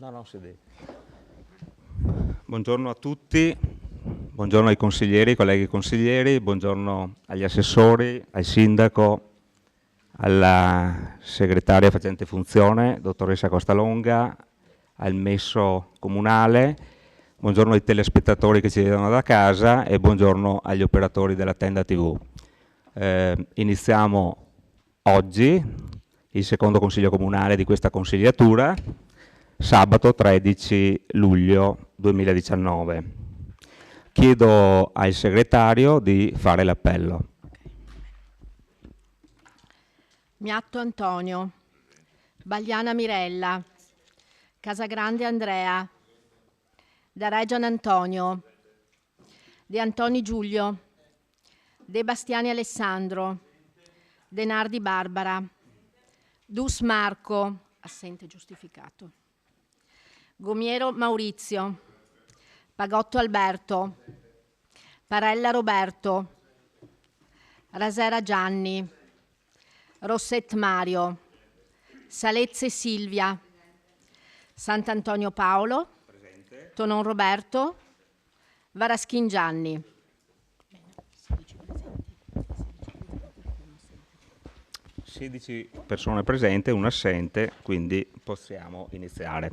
No, buongiorno a tutti, buongiorno ai consiglieri, colleghi consiglieri, buongiorno agli assessori, al sindaco, alla segretaria facente funzione, dottoressa Costalonga, al messo comunale, buongiorno ai telespettatori che ci vedono da casa e buongiorno agli operatori della tenda TV. Iniziamo oggi il secondo consiglio comunale di questa consigliatura, sabato 13 luglio 2019. Chiedo al segretario di fare l'appello. Miatto Antonio, Bagliana Mirella, Casagrande Andrea, Da Reggian Antonio, De Antoni Giulio, De Bastiani Alessandro, De Nardi Barbara, Dus Marco, assente giustificato, Gomiero Maurizio, Pagotto Alberto, Parella Roberto, Rasera Gianni, Rosset Mario, Salezze Silvia, Sant'Antonio Paolo, presente. Tonon Roberto, Varaschin Gianni. 16 persone presenti, un assente, quindi possiamo iniziare.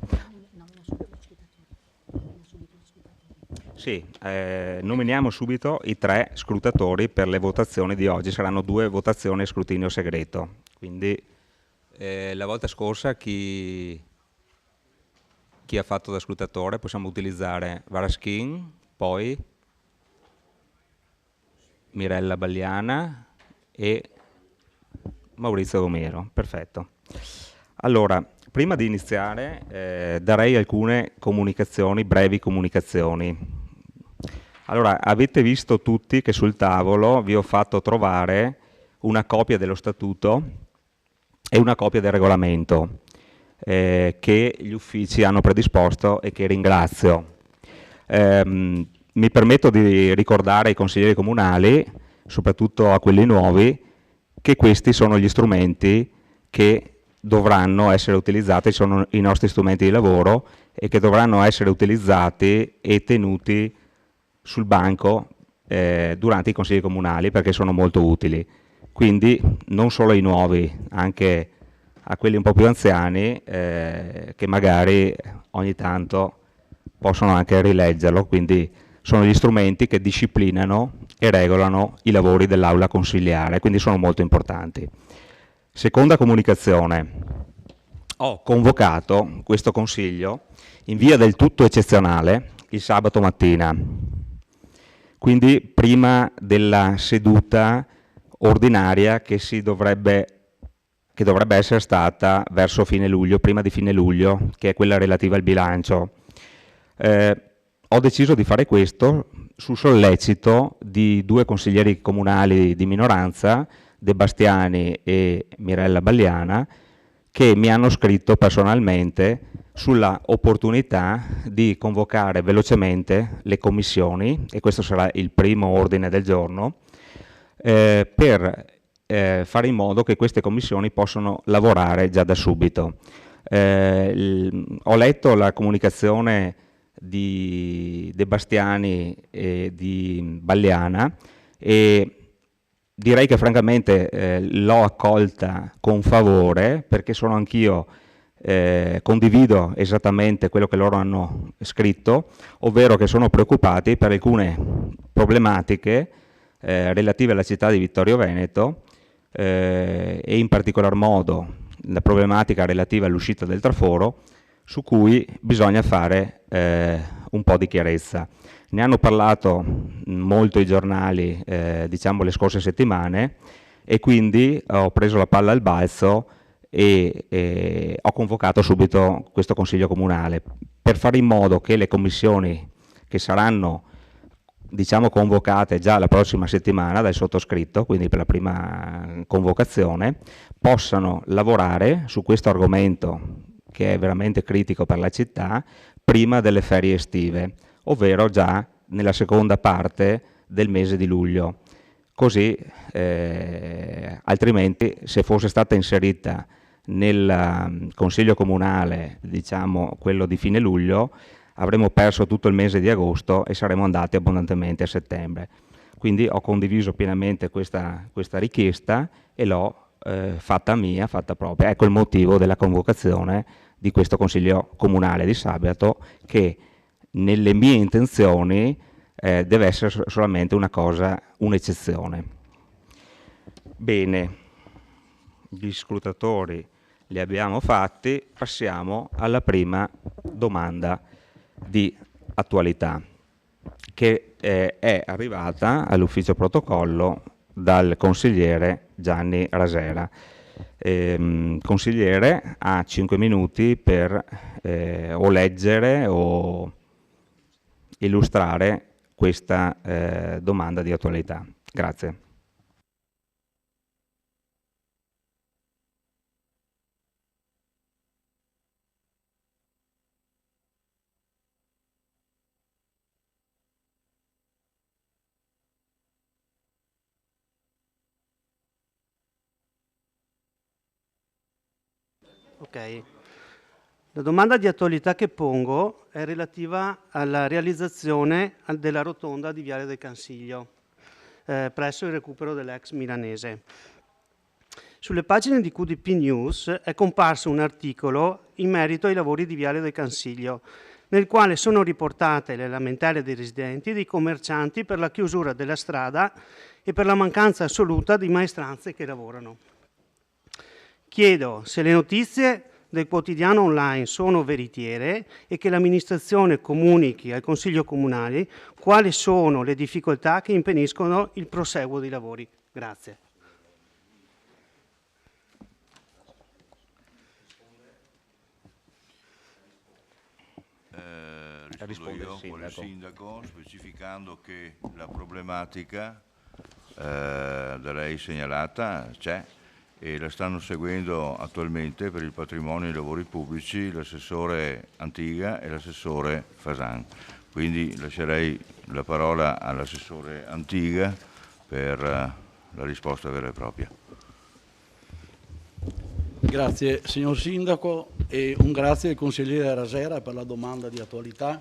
Sì, nominiamo subito i 3 scrutatori per le votazioni di oggi. Saranno 2 votazioni a scrutinio segreto. Quindi la volta scorsa chi ha fatto da scrutatore possiamo utilizzare Varaschin, poi Mirella Bagliana e Maurizio Gomiero. Perfetto. Allora, prima di iniziare darei alcune comunicazioni, brevi comunicazioni. Allora, avete visto tutti che sul tavolo vi ho fatto trovare una copia dello statuto e una copia del regolamento che gli uffici hanno predisposto e che ringrazio. Mi permetto di ricordare ai consiglieri comunali, soprattutto a quelli nuovi, che questi sono gli strumenti che dovranno essere utilizzati, sono i nostri strumenti di lavoro e che dovranno essere utilizzati e tenuti sul banco durante i consigli comunali perché sono molto utili. Quindi non solo ai nuovi, anche a quelli un po' più anziani che magari ogni tanto possono anche rileggerlo, quindi sono gli strumenti che disciplinano e regolano i lavori dell'aula consiliare, quindi sono molto importanti. Seconda comunicazione, ho convocato questo consiglio in via del tutto eccezionale il sabato mattina, quindi prima della seduta ordinaria che dovrebbe essere stata verso fine luglio, prima di fine luglio, che è quella relativa al bilancio. Ho deciso di fare questo su sollecito di 2 consiglieri comunali di minoranza, De Bastiani e Mirella Bagliana, che mi hanno scritto personalmente sulla opportunità di convocare velocemente le commissioni, e questo sarà il primo ordine del giorno, per fare in modo che queste commissioni possano lavorare già da subito. Ho letto la comunicazione di De Bastiani e di Bagliana e direi che francamente l'ho accolta con favore perché sono anch'io, condivido esattamente quello che loro hanno scritto, ovvero che sono preoccupati per alcune problematiche relative alla città di Vittorio Veneto e in particolar modo la problematica relativa all'uscita del traforo, su cui bisogna fare un po' di chiarezza. Ne hanno parlato molto i giornali, diciamo, le scorse settimane e quindi ho preso la palla al balzo e ho convocato subito questo consiglio comunale per fare in modo che le commissioni che saranno, diciamo, convocate già la prossima settimana dal sottoscritto, quindi per la prima convocazione, possano lavorare su questo argomento che è veramente critico per la città prima delle ferie estive, ovvero già nella seconda parte del mese di luglio. Così, altrimenti, se fosse stata inserita nel Consiglio Comunale, diciamo quello di fine luglio, avremmo perso tutto il mese di agosto e saremmo andati abbondantemente a settembre. Quindi ho condiviso pienamente questa richiesta e l'ho fatta mia, fatta propria. Ecco il motivo della convocazione di questo Consiglio Comunale di sabato, che nelle mie intenzioni deve essere solamente una cosa, un'eccezione. Bene, gli scrutatori li abbiamo fatti, passiamo alla prima domanda di attualità, che è arrivata all'ufficio protocollo dal consigliere Gianni Rasera. Consigliere, ha 5 minuti per o leggere o illustrare questa domanda di attualità. Grazie. Ok. La domanda di attualità che pongo è relativa alla realizzazione della rotonda di Viale del Cansiglio, presso il recupero dell'ex milanese. Sulle pagine di QDP News è comparso un articolo in merito ai lavori di Viale del Cansiglio, nel quale sono riportate le lamentele dei residenti e dei commercianti per la chiusura della strada e per la mancanza assoluta di maestranze che lavorano. Chiedo se le notizie del quotidiano online sono veritiere e che l'amministrazione comunichi al Consiglio Comunale quali sono le difficoltà che impediscono il proseguo dei lavori. Grazie. Rispondo io con il sindaco, specificando che la problematica da lei segnalata c'è e la stanno seguendo attualmente per il patrimonio e i lavori pubblici l'assessore Antiga e l'assessore Fasan. Quindi lascerei la parola all'assessore Antiga per la risposta vera e propria. Grazie signor Sindaco e un grazie al consigliere Rasera per la domanda di attualità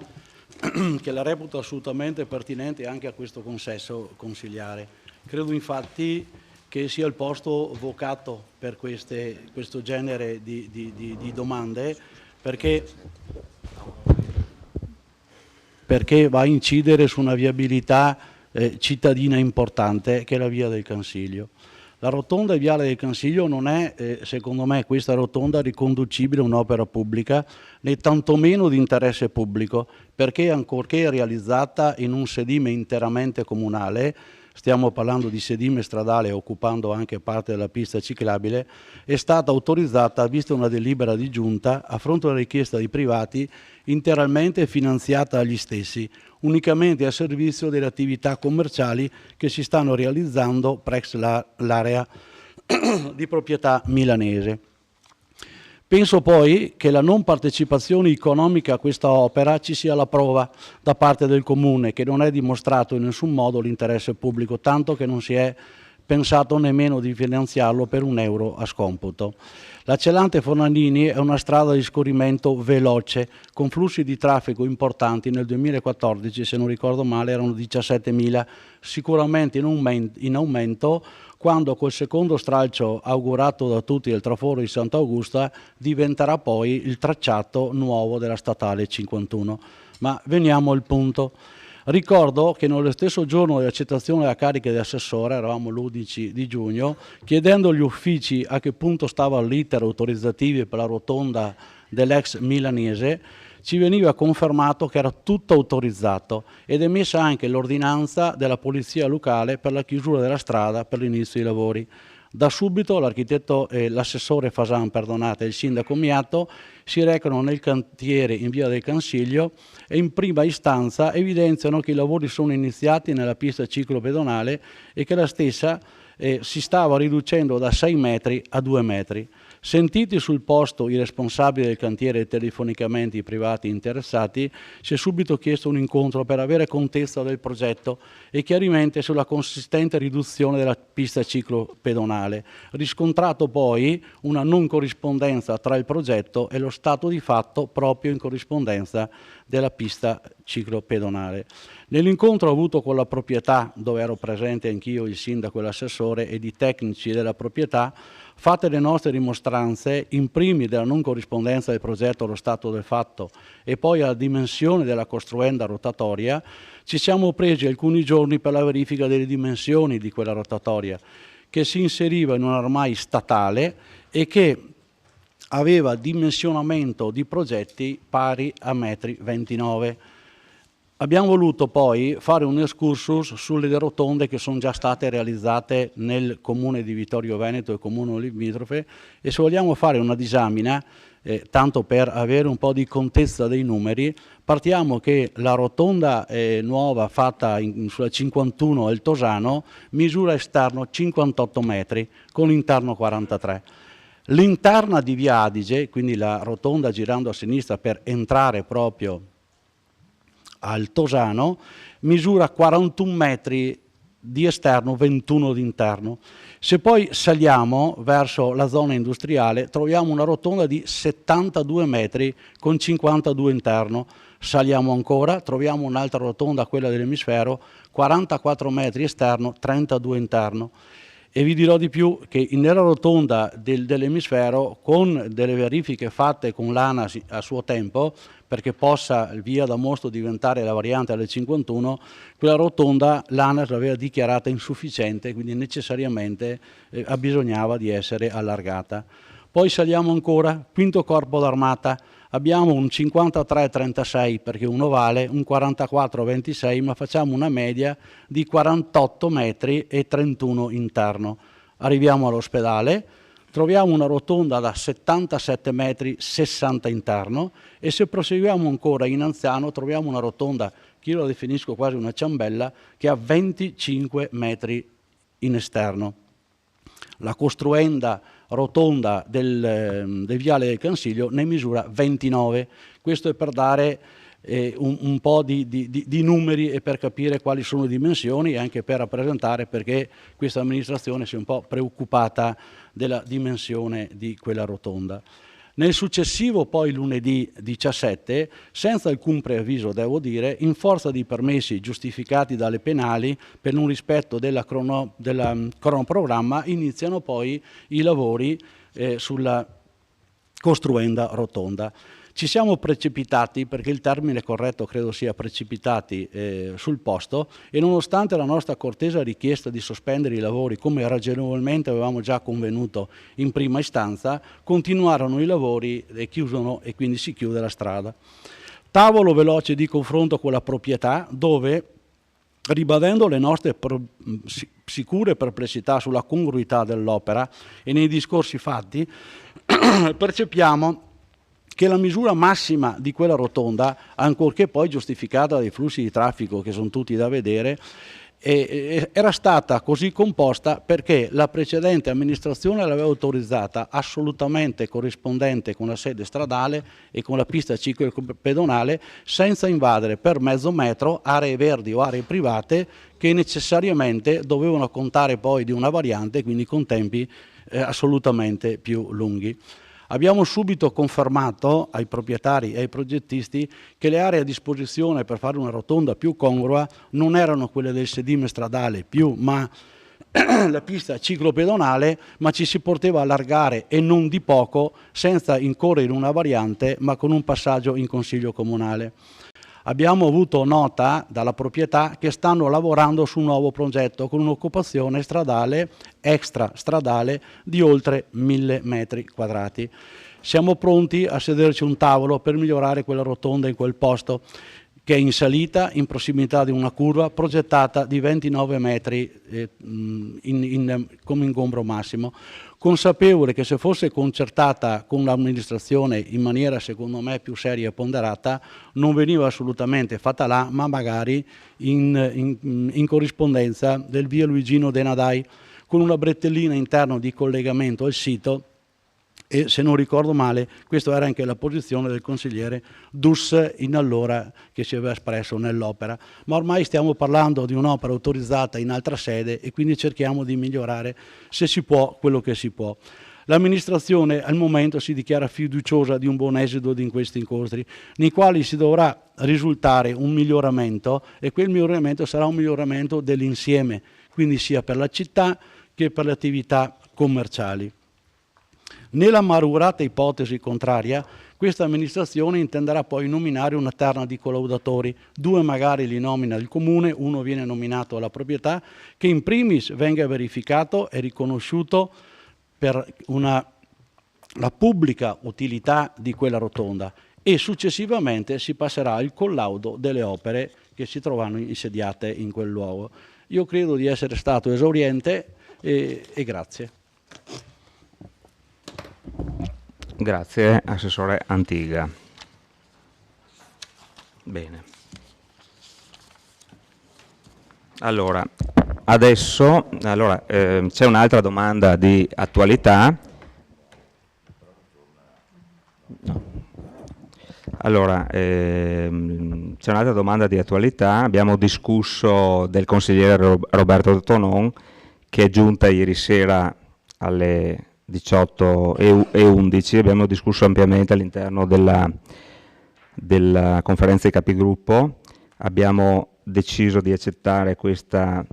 che la reputo assolutamente pertinente anche a questo consesso consigliare. Credo infatti che sia il posto vocato per questo genere di domande perché va a incidere su una viabilità cittadina importante che è la via del Cansiglio. La rotonda e Viale del Cansiglio non è, secondo me, questa rotonda riconducibile a un'opera pubblica, né tantomeno di interesse pubblico, perché ancorché realizzata in un sedime interamente comunale, stiamo parlando di sedime stradale occupando anche parte della pista ciclabile, è stata autorizzata, vista una delibera di giunta, a fronte della richiesta di privati, interamente finanziata dagli stessi, unicamente a servizio delle attività commerciali che si stanno realizzando presso l'area di proprietà milanese. Penso poi che la non partecipazione economica a questa opera ci sia la prova da parte del Comune che non è dimostrato in nessun modo l'interesse pubblico, tanto che non si è pensato nemmeno di finanziarlo per €1 a scomputo. La Celante Fornanini è una strada di scorrimento veloce, con flussi di traffico importanti. Nel 2014, se non ricordo male, erano 17.000, sicuramente in aumento, quando col secondo stralcio augurato da tutti del traforo di Sant'Augusta diventerà poi il tracciato nuovo della statale 51. Ma veniamo al punto. Ricordo che nello stesso giorno dell'accettazione della carica di assessore, eravamo l'11 di giugno, chiedendo agli uffici a che punto stava l'iter autorizzativi per la rotonda dell'ex milanese, ci veniva confermato che era tutto autorizzato ed emessa anche l'ordinanza della polizia locale per la chiusura della strada per l'inizio dei lavori. Da subito l'assessore Fasan, e il sindaco Miatto si recano nel cantiere in via del Cansiglio e in prima istanza evidenziano che i lavori sono iniziati nella pista ciclopedonale e che la stessa si stava riducendo da 6 metri a 2 metri. Sentiti sul posto i responsabili del cantiere e telefonicamente i privati interessati, si è subito chiesto un incontro per avere contezza del progetto e chiarimenti sulla consistente riduzione della pista ciclopedonale, riscontrato poi una non corrispondenza tra il progetto e lo stato di fatto proprio in corrispondenza della pista ciclopedonale. Nell'incontro avuto con la proprietà, dove ero presente anch'io, il sindaco e l'assessore, ed i tecnici della proprietà, fatte le nostre dimostranze, in primi della non corrispondenza del progetto allo stato del fatto e poi alla dimensione della costruenda rotatoria, ci siamo presi alcuni giorni per la verifica delle dimensioni di quella rotatoria, che si inseriva in un ormai statale e che aveva dimensionamento di progetti pari a 29 metri. Abbiamo voluto poi fare un excursus sulle rotonde che sono già state realizzate nel comune di Vittorio Veneto e comune limitrofe, e se vogliamo fare una disamina, tanto per avere un po' di contezza dei numeri, partiamo che la rotonda nuova fatta sulla 51 al Tosano misura esterno 58 metri con interno 43. L'interna di Via Adige, quindi la rotonda girando a sinistra per entrare proprio al Tosano, misura 41 metri di esterno, 21 di interno. Se poi saliamo verso la zona industriale troviamo una rotonda di 72 metri con 52 interno. Saliamo ancora, troviamo un'altra rotonda, quella dell'emisfero, 44 metri esterno, 32 interno. E vi dirò di più che nella rotonda dell'emisfero, con delle verifiche fatte con l'ANAS a suo tempo, perché possa via da Mosto diventare la variante alle 51, quella rotonda l'ANAS l'aveva dichiarata insufficiente, quindi necessariamente abbisognava di essere allargata. Poi saliamo ancora, quinto corpo d'armata, abbiamo un 53-36 perché un ovale, un 44-26, ma facciamo una media di 48 metri e 31 interno. Arriviamo all'ospedale, troviamo una rotonda da 77 metri, 60 interno, e se proseguiamo ancora in Anziano troviamo una rotonda, che io la definisco quasi una ciambella, che ha 25 metri in esterno. La costruenda rotonda del Viale del Cansiglio ne misura 29. Questo è per dare un po' di numeri e per capire quali sono le dimensioni e anche per rappresentare perché questa amministrazione si è un po' preoccupata della dimensione di quella rotonda. Nel successivo poi lunedì 17, senza alcun preavviso devo dire, in forza di permessi giustificati dalle penali per non rispetto della cronoprogramma, iniziano poi i lavori sulla costruenda rotonda. Ci siamo precipitati, perché il termine corretto credo sia precipitati sul posto, e nonostante la nostra cortesa richiesta di sospendere i lavori come ragionevolmente avevamo già convenuto in prima istanza, continuarono i lavori e quindi si chiude la strada. Tavolo veloce di confronto con la proprietà dove, ribadendo le nostre sicure perplessità sulla congruità dell'opera e nei discorsi fatti, percepiamo che la misura massima di quella rotonda, ancorché poi giustificata dai flussi di traffico che sono tutti da vedere, era stata così composta perché la precedente amministrazione l'aveva autorizzata assolutamente corrispondente con la sede stradale e con la pista ciclopedonale, senza invadere per mezzo metro aree verdi o aree private che necessariamente dovevano contare poi di una variante, quindi con tempi assolutamente più lunghi. Abbiamo subito confermato ai proprietari e ai progettisti che le aree a disposizione per fare una rotonda più congrua non erano quelle del sedime stradale ma la pista ciclopedonale, ma ci si poteva allargare e non di poco senza incorrere in una variante ma con un passaggio in consiglio comunale. Abbiamo avuto nota dalla proprietà che stanno lavorando su un nuovo progetto con un'occupazione stradale, extrastradale, di oltre 1000 metri quadrati. Siamo pronti a sederci a un tavolo per migliorare quella rotonda in quel posto, che è in salita, in prossimità di una curva, progettata di 29 metri come ingombro massimo, consapevole che se fosse concertata con l'amministrazione in maniera secondo me più seria e ponderata non veniva assolutamente fatta là, ma magari in corrispondenza del via Luigino De Nadai, con una bretellina interna di collegamento al sito e se non ricordo male questa era anche la posizione del consigliere Dus in allora che si aveva espresso nell'opera, ma ormai stiamo parlando di un'opera autorizzata in altra sede e quindi cerchiamo di migliorare se si può quello che si può. L'amministrazione al momento si dichiara fiduciosa di un buon esito di questi incontri, nei quali si dovrà risultare un miglioramento e quel miglioramento sarà un miglioramento dell'insieme, quindi sia per la città che per le attività commerciali. Nella malaugurata ipotesi contraria, questa amministrazione intenderà poi nominare una terna di collaudatori, 2 magari li nomina il comune, 1 viene nominato alla proprietà, che in primis venga verificato e riconosciuto per la pubblica utilità di quella rotonda e successivamente si passerà al collaudo delle opere che si trovano insediate in quel luogo. Io credo di essere stato esauriente e grazie. Grazie, Assessore Antiga. Bene. Allora, adesso c'è un'altra domanda di attualità. No. Allora, c'è un'altra domanda di attualità. Abbiamo discusso del consigliere Roberto Tonon, che è giunta ieri sera alle 18:11. Abbiamo discusso ampiamente all'interno della conferenza di capigruppo. Abbiamo deciso di accettare questa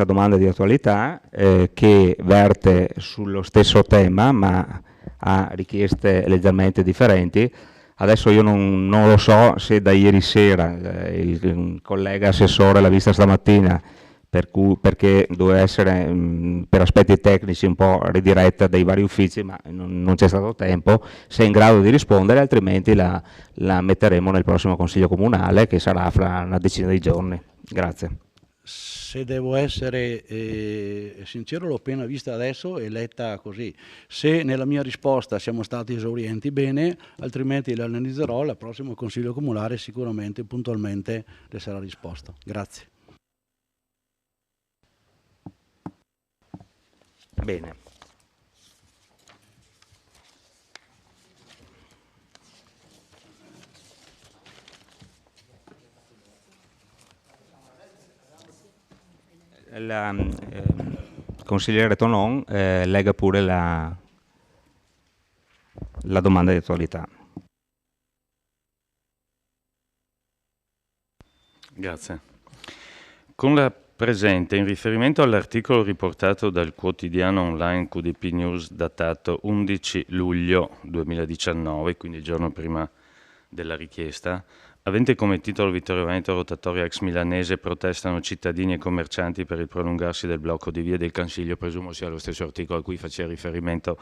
domanda di attualità che verte sullo stesso tema ma ha richieste leggermente differenti. Adesso io non lo so se da ieri sera il collega assessore l'ha vista stamattina perché doveva essere per aspetti tecnici un po' ridiretta dai vari uffici, ma non c'è stato tempo, se è in grado di rispondere, altrimenti la metteremo nel prossimo Consiglio Comunale che sarà fra una decina di giorni. Grazie. Se devo essere sincero, l'ho appena vista adesso e letta così. Se nella mia risposta siamo stati esaurienti, bene, altrimenti la analizzerò, al prossimo Consiglio Comunale sicuramente puntualmente le sarà risposto. Grazie. Bene. Consigliere Tonon, legga pure la domanda di attualità. Grazie. Con la presente, in riferimento all'articolo riportato dal quotidiano online QDP News datato 11 luglio 2019, quindi il giorno prima della richiesta, avente come titolo Vittorio Veneto rotatoria ex milanese, protestano cittadini e commercianti per il prolungarsi del blocco di via del Cansiglio, presumo sia lo stesso articolo a cui faceva riferimento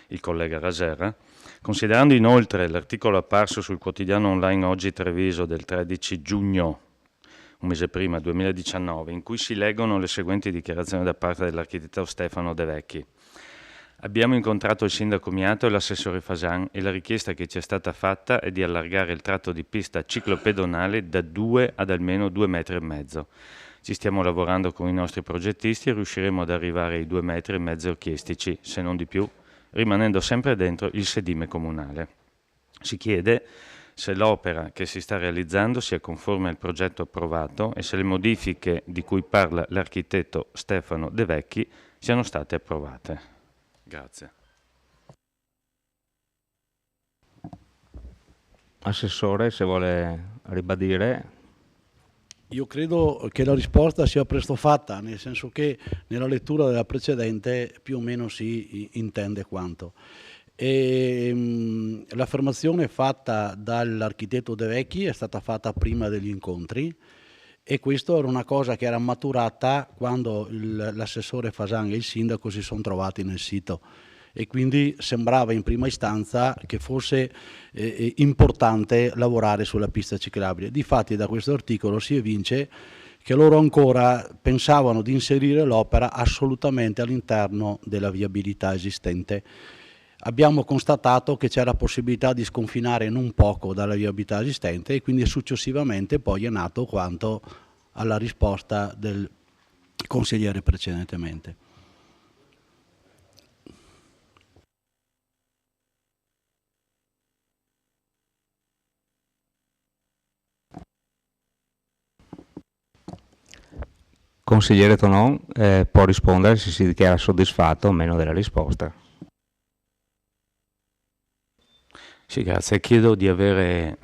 il collega Raserra. Considerando inoltre l'articolo apparso sul quotidiano online Oggi Treviso del 13 giugno, un mese prima, 2019, in cui si leggono le seguenti dichiarazioni da parte dell'architetto Stefano De Vecchi. Abbiamo incontrato il sindaco Miato e l'assessore Fasan e la richiesta che ci è stata fatta è di allargare il tratto di pista ciclopedonale da 2 ad almeno 2,5 metri. Ci stiamo lavorando con i nostri progettisti e riusciremo ad arrivare ai 2,5 metri orchiestici, se non di più, rimanendo sempre dentro il sedime comunale. Si chiede se l'opera che si sta realizzando sia conforme al progetto approvato e se le modifiche di cui parla l'architetto Stefano De Vecchi siano state approvate. Grazie. Assessore, se vuole ribadire. Io credo che la risposta sia presto fatta, nel senso che nella lettura della precedente più o meno si intende quanto. L'affermazione fatta dall'architetto De Vecchi è stata fatta prima degli incontri e questo era una cosa che era maturata quando l'assessore Fasan e il sindaco si sono trovati nel sito e quindi sembrava in prima istanza che fosse importante lavorare sulla pista ciclabile. Difatti da questo articolo si evince che loro ancora pensavano di inserire l'opera assolutamente all'interno della viabilità esistente. Abbiamo constatato che c'era possibilità di sconfinare non poco dalla viabilità esistente e quindi successivamente poi è nato quanto alla risposta del consigliere precedentemente. consigliere Tonon può rispondere se si dichiara soddisfatto o meno della risposta. Sì, grazie. Chiedo di avere,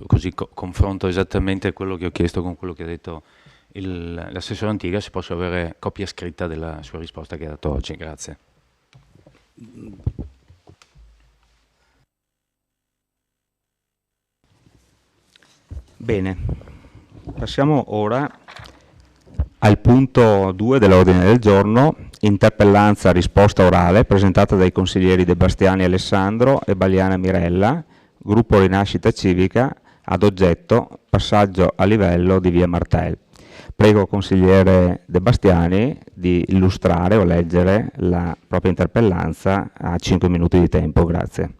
così confronto esattamente quello che ho chiesto con quello che ha detto l'assessore Antiga, se posso avere copia scritta della sua risposta che ha dato oggi. Grazie. Bene, passiamo ora al punto 2 dell'ordine del giorno, interpellanza risposta orale presentata dai consiglieri De Bastiani Alessandro e Bagliana Mirella, gruppo Rinascita Civica, ad oggetto passaggio a livello di via Martel. Prego consigliere De Bastiani di illustrare o leggere la propria interpellanza a 5 minuti di tempo, grazie.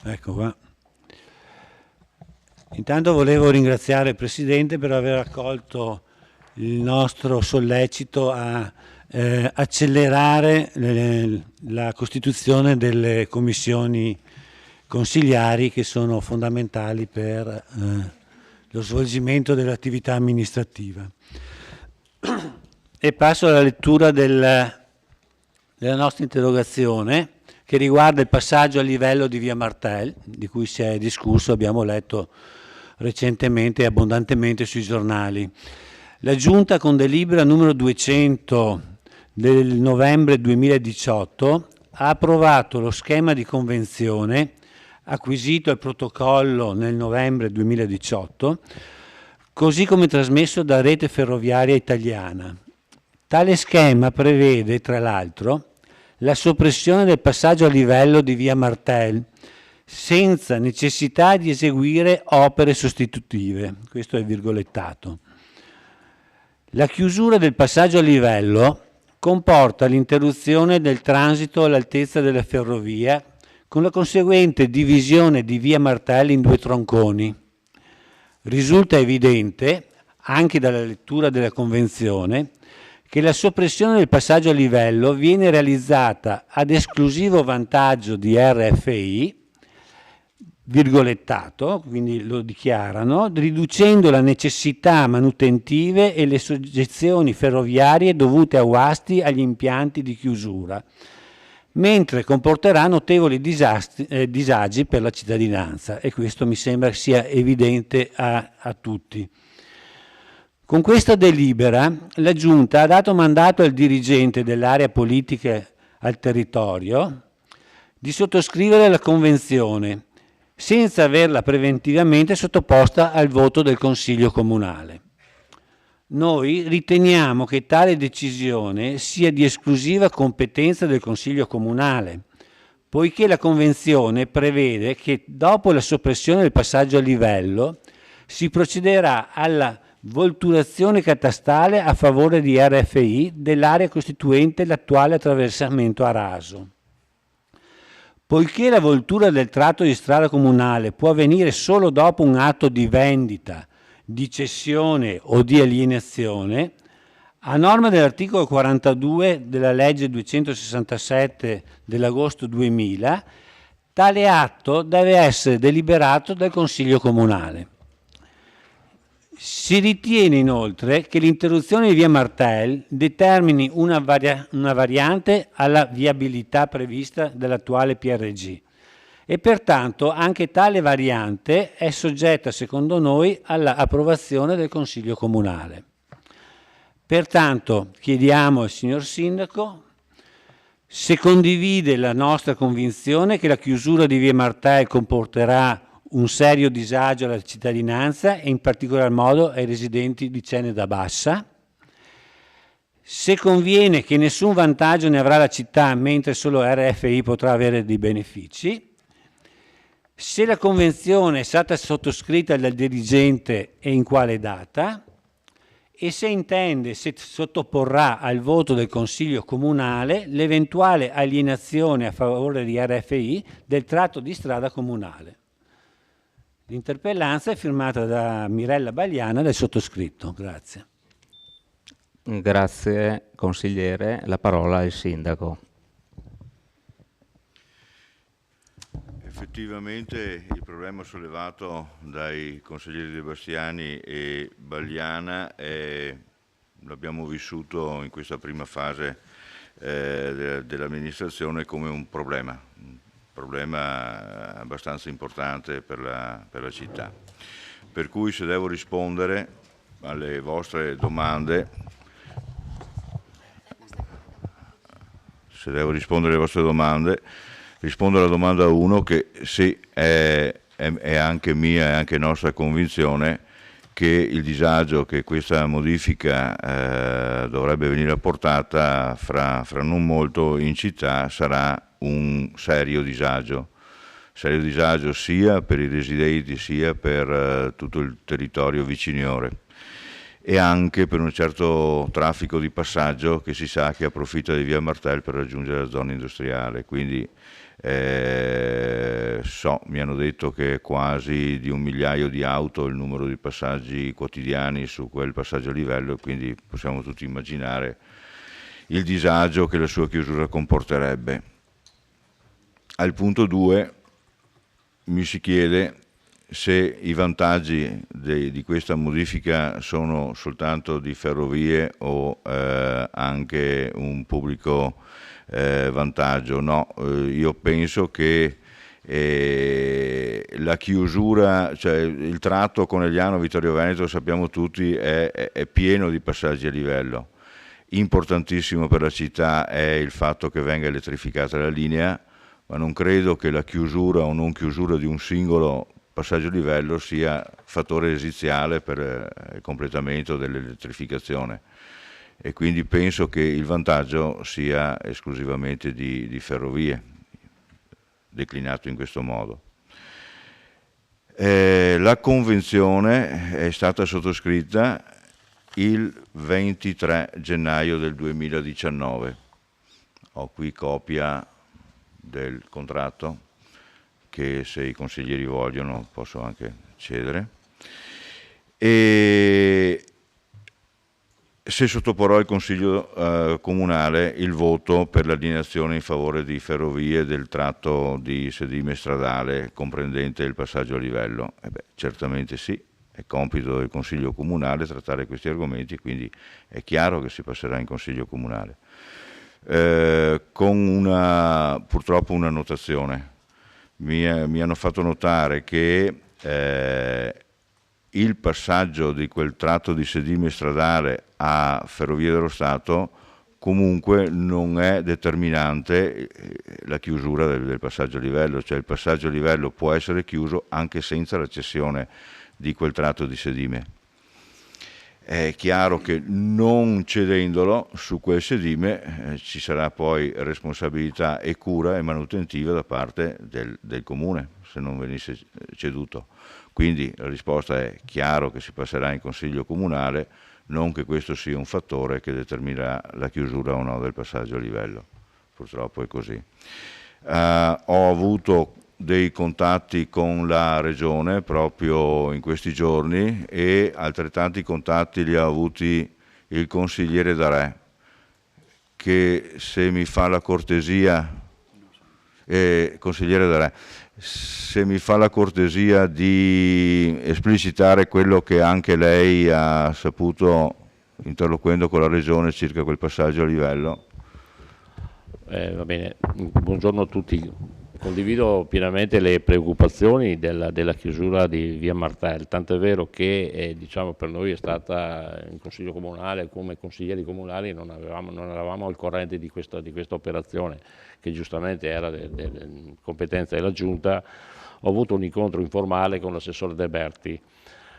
Ecco qua. Intanto volevo ringraziare il Presidente per aver accolto il nostro sollecito a accelerare la costituzione delle commissioni consigliari che sono fondamentali per lo svolgimento dell'attività amministrativa. E passo alla lettura della nostra interrogazione, che riguarda il passaggio a livello di via Martel, di cui si è discusso, abbiamo letto recentemente e abbondantemente sui giornali. La Giunta, con delibera numero 200 del novembre 2018, ha approvato lo schema di convenzione acquisito al protocollo nel novembre 2018, così come trasmesso da Rete Ferroviaria Italiana. Tale schema prevede, tra l'altro, la soppressione del passaggio a livello di via Martel, senza necessità di eseguire opere sostitutive. Questo è virgolettato. La chiusura del passaggio a livello comporta l'interruzione del transito all'altezza della ferrovia, con la conseguente divisione di via Martel in 2 tronconi. Risulta evidente, anche dalla lettura della Convenzione, che la soppressione del passaggio a livello viene realizzata ad esclusivo vantaggio di RFI, virgolettato, quindi lo dichiarano, riducendo la necessità manutentive e le soggezioni ferroviarie dovute a guasti agli impianti di chiusura, mentre comporterà notevoli disagi per la cittadinanza, e questo mi sembra sia evidente a tutti. Con questa delibera la Giunta ha dato mandato al dirigente dell'area politica al territorio di sottoscrivere la Convenzione senza averla preventivamente sottoposta al voto del Consiglio Comunale. Noi riteniamo che tale decisione sia di esclusiva competenza del Consiglio Comunale, poiché la Convenzione prevede che dopo la soppressione del passaggio a livello si procederà alla volturazione catastale a favore di RFI dell'area costituente l'attuale attraversamento a raso. Poiché la voltura del tratto di strada comunale può avvenire solo dopo un atto di vendita, di cessione o di alienazione, a norma dell'articolo 42 della legge 267 dell'agosto 2000, tale atto deve essere deliberato dal Consiglio Comunale. Si ritiene inoltre che l'interruzione di via Martel determini una variante alla viabilità prevista dall'attuale PRG e pertanto anche tale variante è soggetta, secondo noi, all'approvazione del Consiglio Comunale. Pertanto chiediamo al signor Sindaco se condivide la nostra convinzione che la chiusura di via Martel comporterà un serio disagio alla cittadinanza e in particolar modo ai residenti di Ceneda Bassa, se conviene che nessun vantaggio ne avrà la città mentre solo RFI potrà avere dei benefici, se la convenzione è stata sottoscritta dal dirigente e in quale data, e se intende, se sottoporrà al voto del Consiglio Comunale l'eventuale alienazione a favore di RFI del tratto di strada comunale. L'interpellanza è firmata da Mirella Bagliana e del sottoscritto. Grazie. Grazie consigliere, la parola al sindaco. Effettivamente il problema sollevato dai consiglieri De Bastiani e Bagliana l'abbiamo vissuto in questa prima fase dell'amministrazione come un problema abbastanza importante per la città. Per cui se devo rispondere alle vostre domande, rispondo alla domanda 1 che sì, è anche mia e anche nostra convinzione che il disagio che questa modifica dovrebbe venire apportata fra non molto in città sarà un serio disagio sia per i residenti sia per tutto il territorio viciniore e anche per un certo traffico di passaggio che si sa che approfitta di via Martel per raggiungere la zona industriale, quindi mi hanno detto che è quasi di 1 migliaio di auto il numero di passaggi quotidiani su quel passaggio a livello, quindi possiamo tutti immaginare il disagio che la sua chiusura comporterebbe. Al punto 2 mi si chiede se i vantaggi di questa modifica sono soltanto di Ferrovie o anche un pubblico vantaggio. No, io penso che la chiusura, cioè il tratto Conegliano-Vittorio Veneto, sappiamo tutti, è pieno di passaggi a livello. Importantissimo per la città è il fatto che venga elettrificata la linea, ma non credo che la chiusura o non chiusura di un singolo passaggio a livello sia fattore esiziale per il completamento dell'elettrificazione e quindi penso che il vantaggio sia esclusivamente di Ferrovie, declinato in questo modo. La convenzione è stata sottoscritta il 23 gennaio del 2019. Ho qui copia del contratto che, se i consiglieri vogliono, posso anche cedere. E se sottoporrò al Consiglio Comunale il voto per l'allineazione in favore di Ferrovie del tratto di sedime stradale comprendente il passaggio a livello, certamente sì, è compito del Consiglio Comunale trattare questi argomenti, quindi è chiaro che si passerà in Consiglio Comunale. Con purtroppo una notazione. Mi hanno fatto notare che il passaggio di quel tratto di sedime stradale a Ferrovie dello Stato comunque non è determinante la chiusura del passaggio a livello, cioè il passaggio a livello può essere chiuso anche senza la cessione di quel tratto di sedime. È chiaro che non cedendolo su quel sedime ci sarà poi responsabilità e cura e manutentiva da parte del comune se non venisse ceduto. Quindi la risposta è chiaro che si passerà in Consiglio Comunale, non che questo sia un fattore che determinerà la chiusura o no del passaggio a livello. Purtroppo è così. Ho avuto dei contatti con la Regione proprio in questi giorni e altrettanti contatti li ha avuti il consigliere Darè, che se mi fa la cortesia, consigliere Darè, se mi fa la cortesia di esplicitare quello che anche lei ha saputo interloquendo con la Regione circa quel passaggio a livello. Va bene, buongiorno a tutti. Condivido pienamente le preoccupazioni della chiusura di via Martel, tanto è vero che diciamo, per noi è stata in Consiglio Comunale, come consiglieri comunali non eravamo al corrente di questa operazione, che giustamente era competenza della Giunta. Ho avuto un incontro informale con l'assessore De Berti,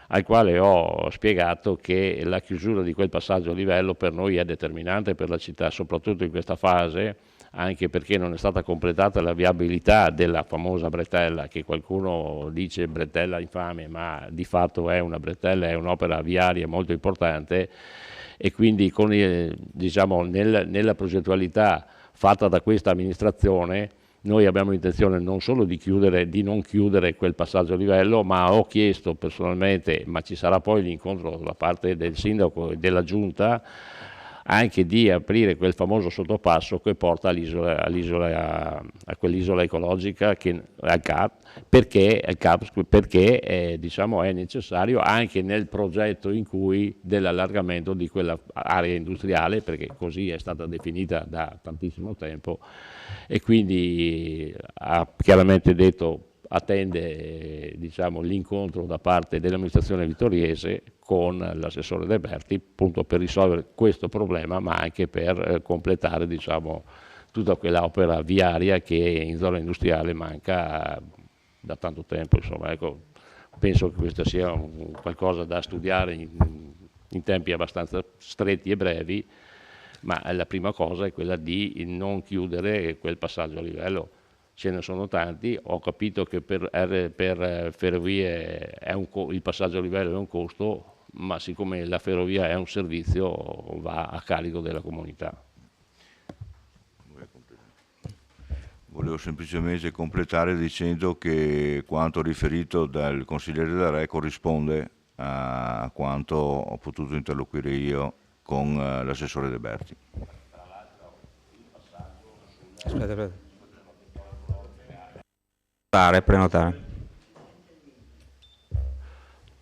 al quale ho spiegato che la chiusura di quel passaggio a livello per noi è determinante per la città, soprattutto in questa fase, anche perché non è stata completata la viabilità della famosa bretella, che qualcuno dice bretella infame, ma di fatto è una bretella, è un'opera viaria molto importante, e quindi diciamo, nella progettualità fatta da questa amministrazione noi abbiamo intenzione non solo di non chiudere quel passaggio a livello, ma ho chiesto personalmente, ma ci sarà poi l'incontro da parte del sindaco e della giunta, anche di aprire quel famoso sottopasso che porta a quell'isola ecologica al CAP, perché diciamo è necessario anche nel progetto dell'allargamento di quella area industriale, perché così è stata definita da tantissimo tempo, e quindi ha chiaramente detto attende diciamo, l'incontro da parte dell'amministrazione vittoriese con l'assessore De Berti, appunto per risolvere questo problema, ma anche per completare diciamo, tutta quell'opera viaria che in zona industriale manca da tanto tempo. Insomma, ecco, penso che questo sia qualcosa da studiare in tempi abbastanza stretti e brevi, ma la prima cosa è quella di non chiudere quel passaggio a livello. Ce ne sono tanti, ho capito che per ferrovie il passaggio a livello è un costo, ma siccome la ferrovia è un servizio va a carico della comunità. Volevo semplicemente completare dicendo che quanto riferito dal consigliere D'Arè corrisponde a quanto ho potuto interloquire io con l'assessore De Berti. Aspetta. Prenotare.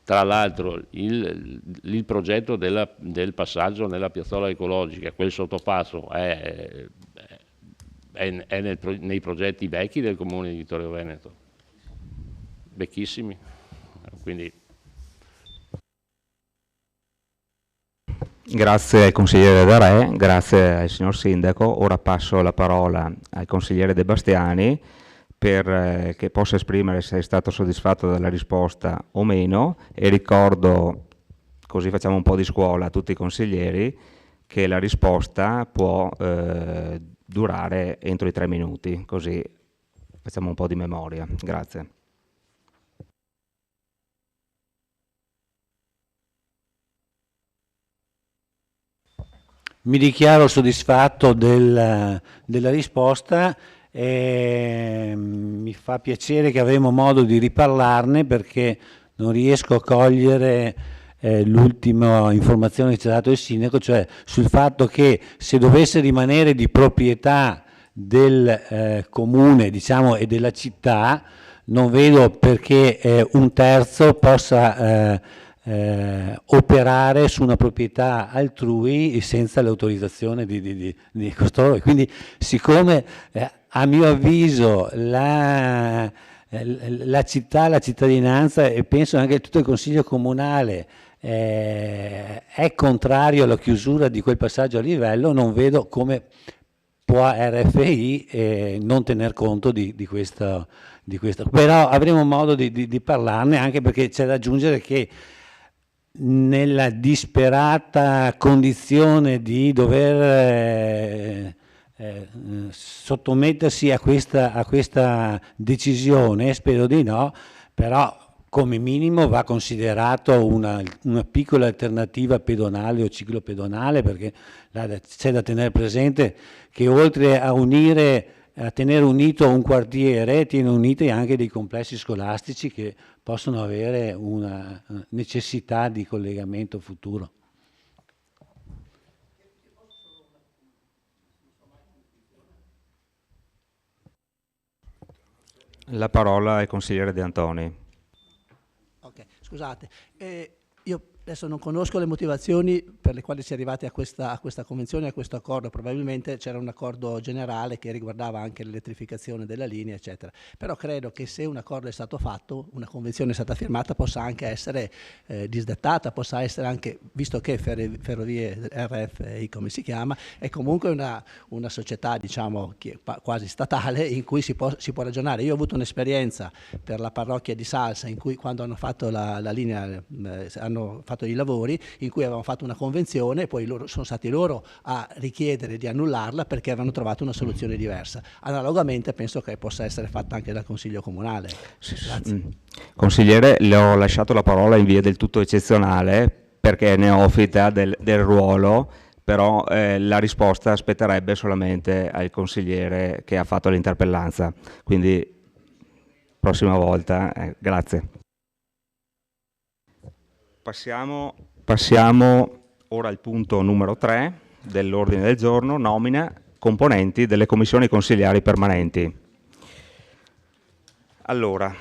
Tra l'altro il progetto del passaggio nella piazzola ecologica, quel sottopasso è nei progetti vecchi del Comune di Vittorio Veneto, vecchissimi, quindi... Grazie al consigliere D'Arè, grazie al signor Sindaco. Ora passo la parola al consigliere De Bastiani per che possa esprimere se è stato soddisfatto dalla risposta o meno, e ricordo, così facciamo un po' di scuola a tutti i consiglieri, che la risposta può durare entro i 3 minuti, così facciamo un po' di memoria. Grazie. Mi dichiaro soddisfatto della risposta. Mi fa piacere che avremo modo di riparlarne, perché non riesco a cogliere l'ultima informazione che ci ha dato il sindaco, cioè sul fatto che se dovesse rimanere di proprietà del comune, diciamo, e della città, non vedo perché un terzo possa operare su una proprietà altrui senza l'autorizzazione di costoro. E quindi, siccome a mio avviso la città, la cittadinanza, e penso anche tutto il Consiglio Comunale è contrario alla chiusura di quel passaggio a livello, non vedo come può RFI non tener conto di questo. Però avremo modo di parlarne, anche perché c'è da aggiungere che nella disperata condizione di dover sottomettersi a questa decisione, spero di no, però come minimo va considerato una piccola alternativa pedonale o ciclopedonale, perché c'è da tenere presente che oltre a tenere unito un quartiere, tiene uniti anche dei complessi scolastici che possono avere una necessità di collegamento futuro. La parola al consigliere De Antoni. Ok, scusate, io adesso non conosco le motivazioni per le quali si è arrivati a questa convenzione, a questo accordo. Probabilmente c'era un accordo generale che riguardava anche l'elettrificazione della linea, eccetera. Però credo che se un accordo è stato fatto, una convenzione è stata firmata, possa anche essere disdettata, possa essere anche, visto che Ferrovie RFI, come si chiama, è comunque una società, diciamo, quasi statale, in cui si può ragionare. Io ho avuto un'esperienza per la parrocchia di Salsa, in cui quando hanno fatto la linea, hanno fatto i lavori, in cui avevamo fatto una convenzione, e poi sono stati loro a richiedere di annullarla perché avevano trovato una soluzione diversa. Analogamente penso che possa essere fatta anche dal Consiglio Comunale. Grazie. Consigliere, le ho lasciato la parola in via del tutto eccezionale perché è neofita del ruolo, però la risposta aspetterebbe solamente al consigliere che ha fatto l'interpellanza, quindi prossima volta, grazie. Passiamo ora al punto numero 3, dell'ordine del giorno, nomina componenti delle commissioni consigliari permanenti. Allora,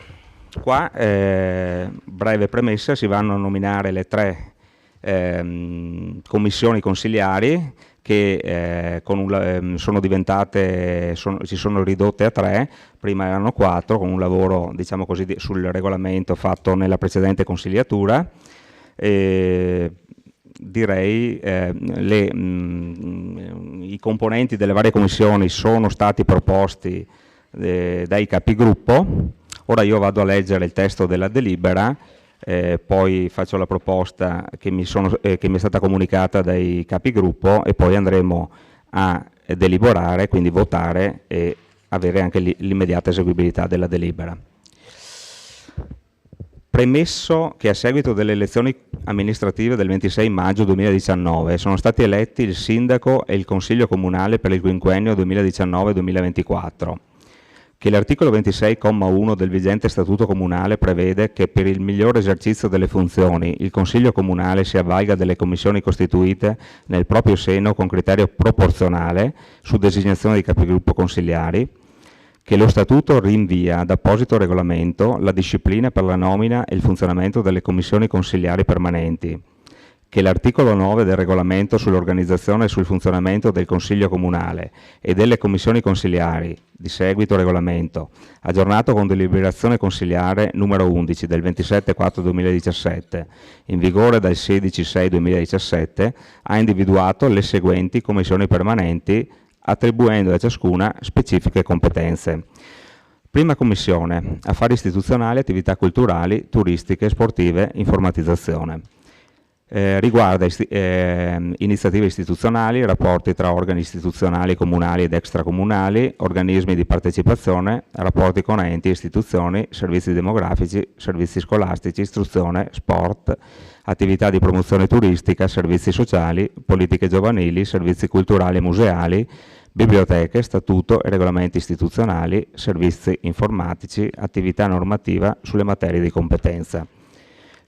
qua, breve premessa, si vanno a nominare le 3 commissioni consigliari che si sono ridotte a 3, prima erano 4, con un lavoro, diciamo così, sul regolamento fatto nella precedente consigliatura. Direi i componenti delle varie commissioni sono stati proposti dai capigruppo. Ora io vado a leggere il testo della delibera, poi faccio la proposta che mi è stata comunicata dai capigruppo e poi andremo a deliberare, quindi votare e avere anche l'immediata eseguibilità della delibera. Premesso che a seguito delle elezioni amministrative del 26 maggio 2019 sono stati eletti il sindaco e il consiglio comunale per il quinquennio 2019-2024, che l'articolo 26,1 del vigente statuto comunale prevede che per il migliore esercizio delle funzioni il Consiglio comunale si avvalga delle commissioni costituite nel proprio seno con criterio proporzionale su designazione dei capigruppo consigliari, che lo statuto rinvia ad apposito regolamento la disciplina per la nomina e il funzionamento delle commissioni consigliari permanenti, che l'articolo 9 del regolamento sull'organizzazione e sul funzionamento del Consiglio Comunale e delle commissioni consigliari, di seguito regolamento, aggiornato con deliberazione consigliare numero 11 del 27/4/2017, in vigore dal 16/6/2017, ha individuato le seguenti commissioni permanenti, attribuendo a ciascuna specifiche competenze. Prima commissione, affari istituzionali, attività culturali, turistiche, sportive, informatizzazione. Riguarda iniziative istituzionali, rapporti tra organi istituzionali comunali ed extracomunali, organismi di partecipazione, rapporti con enti, istituzioni, servizi demografici, servizi scolastici, istruzione, sport, attività di promozione turistica, servizi sociali, politiche giovanili, servizi culturali e museali, biblioteche, statuto e regolamenti istituzionali, servizi informatici, attività normativa sulle materie di competenza.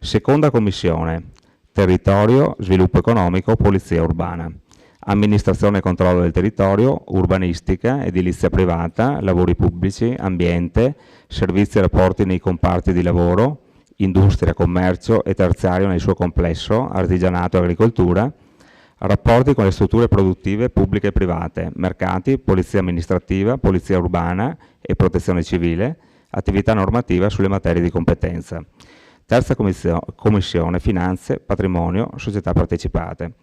Seconda commissione, territorio, sviluppo economico, polizia urbana, amministrazione e controllo del territorio, urbanistica, edilizia privata, lavori pubblici, ambiente, servizi e rapporti nei comparti di lavoro, industria, commercio e terziario nel suo complesso, artigianato e agricoltura, rapporti con le strutture produttive pubbliche e private, mercati, polizia amministrativa, polizia urbana e protezione civile, attività normativa sulle materie di competenza. Terza commissione, finanze, patrimonio, società partecipate.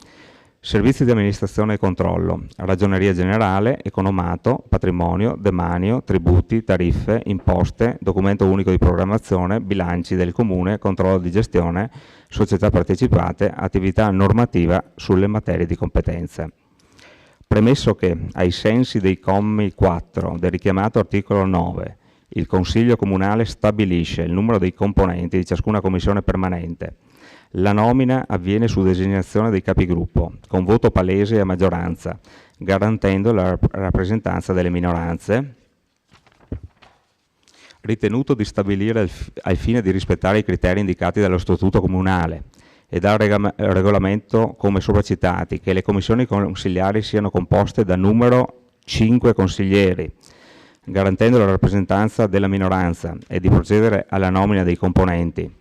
Servizi di amministrazione e controllo, ragioneria generale, economato, patrimonio, demanio, tributi, tariffe, imposte, documento unico di programmazione, bilanci del comune, controllo di gestione, società partecipate, attività normativa sulle materie di competenza. Premesso che, ai sensi dei commi 4 del richiamato articolo 9, il Consiglio Comunale stabilisce il numero dei componenti di ciascuna commissione permanente. La nomina avviene su designazione dei capigruppo, con voto palese e a maggioranza, garantendo la rappresentanza delle minoranze, ritenuto di stabilire al fine di rispettare i criteri indicati dallo Statuto Comunale e dal regolamento come sopracitati, che le commissioni consigliari siano composte da numero 5 consiglieri, garantendo la rappresentanza della minoranza e di procedere alla nomina dei componenti.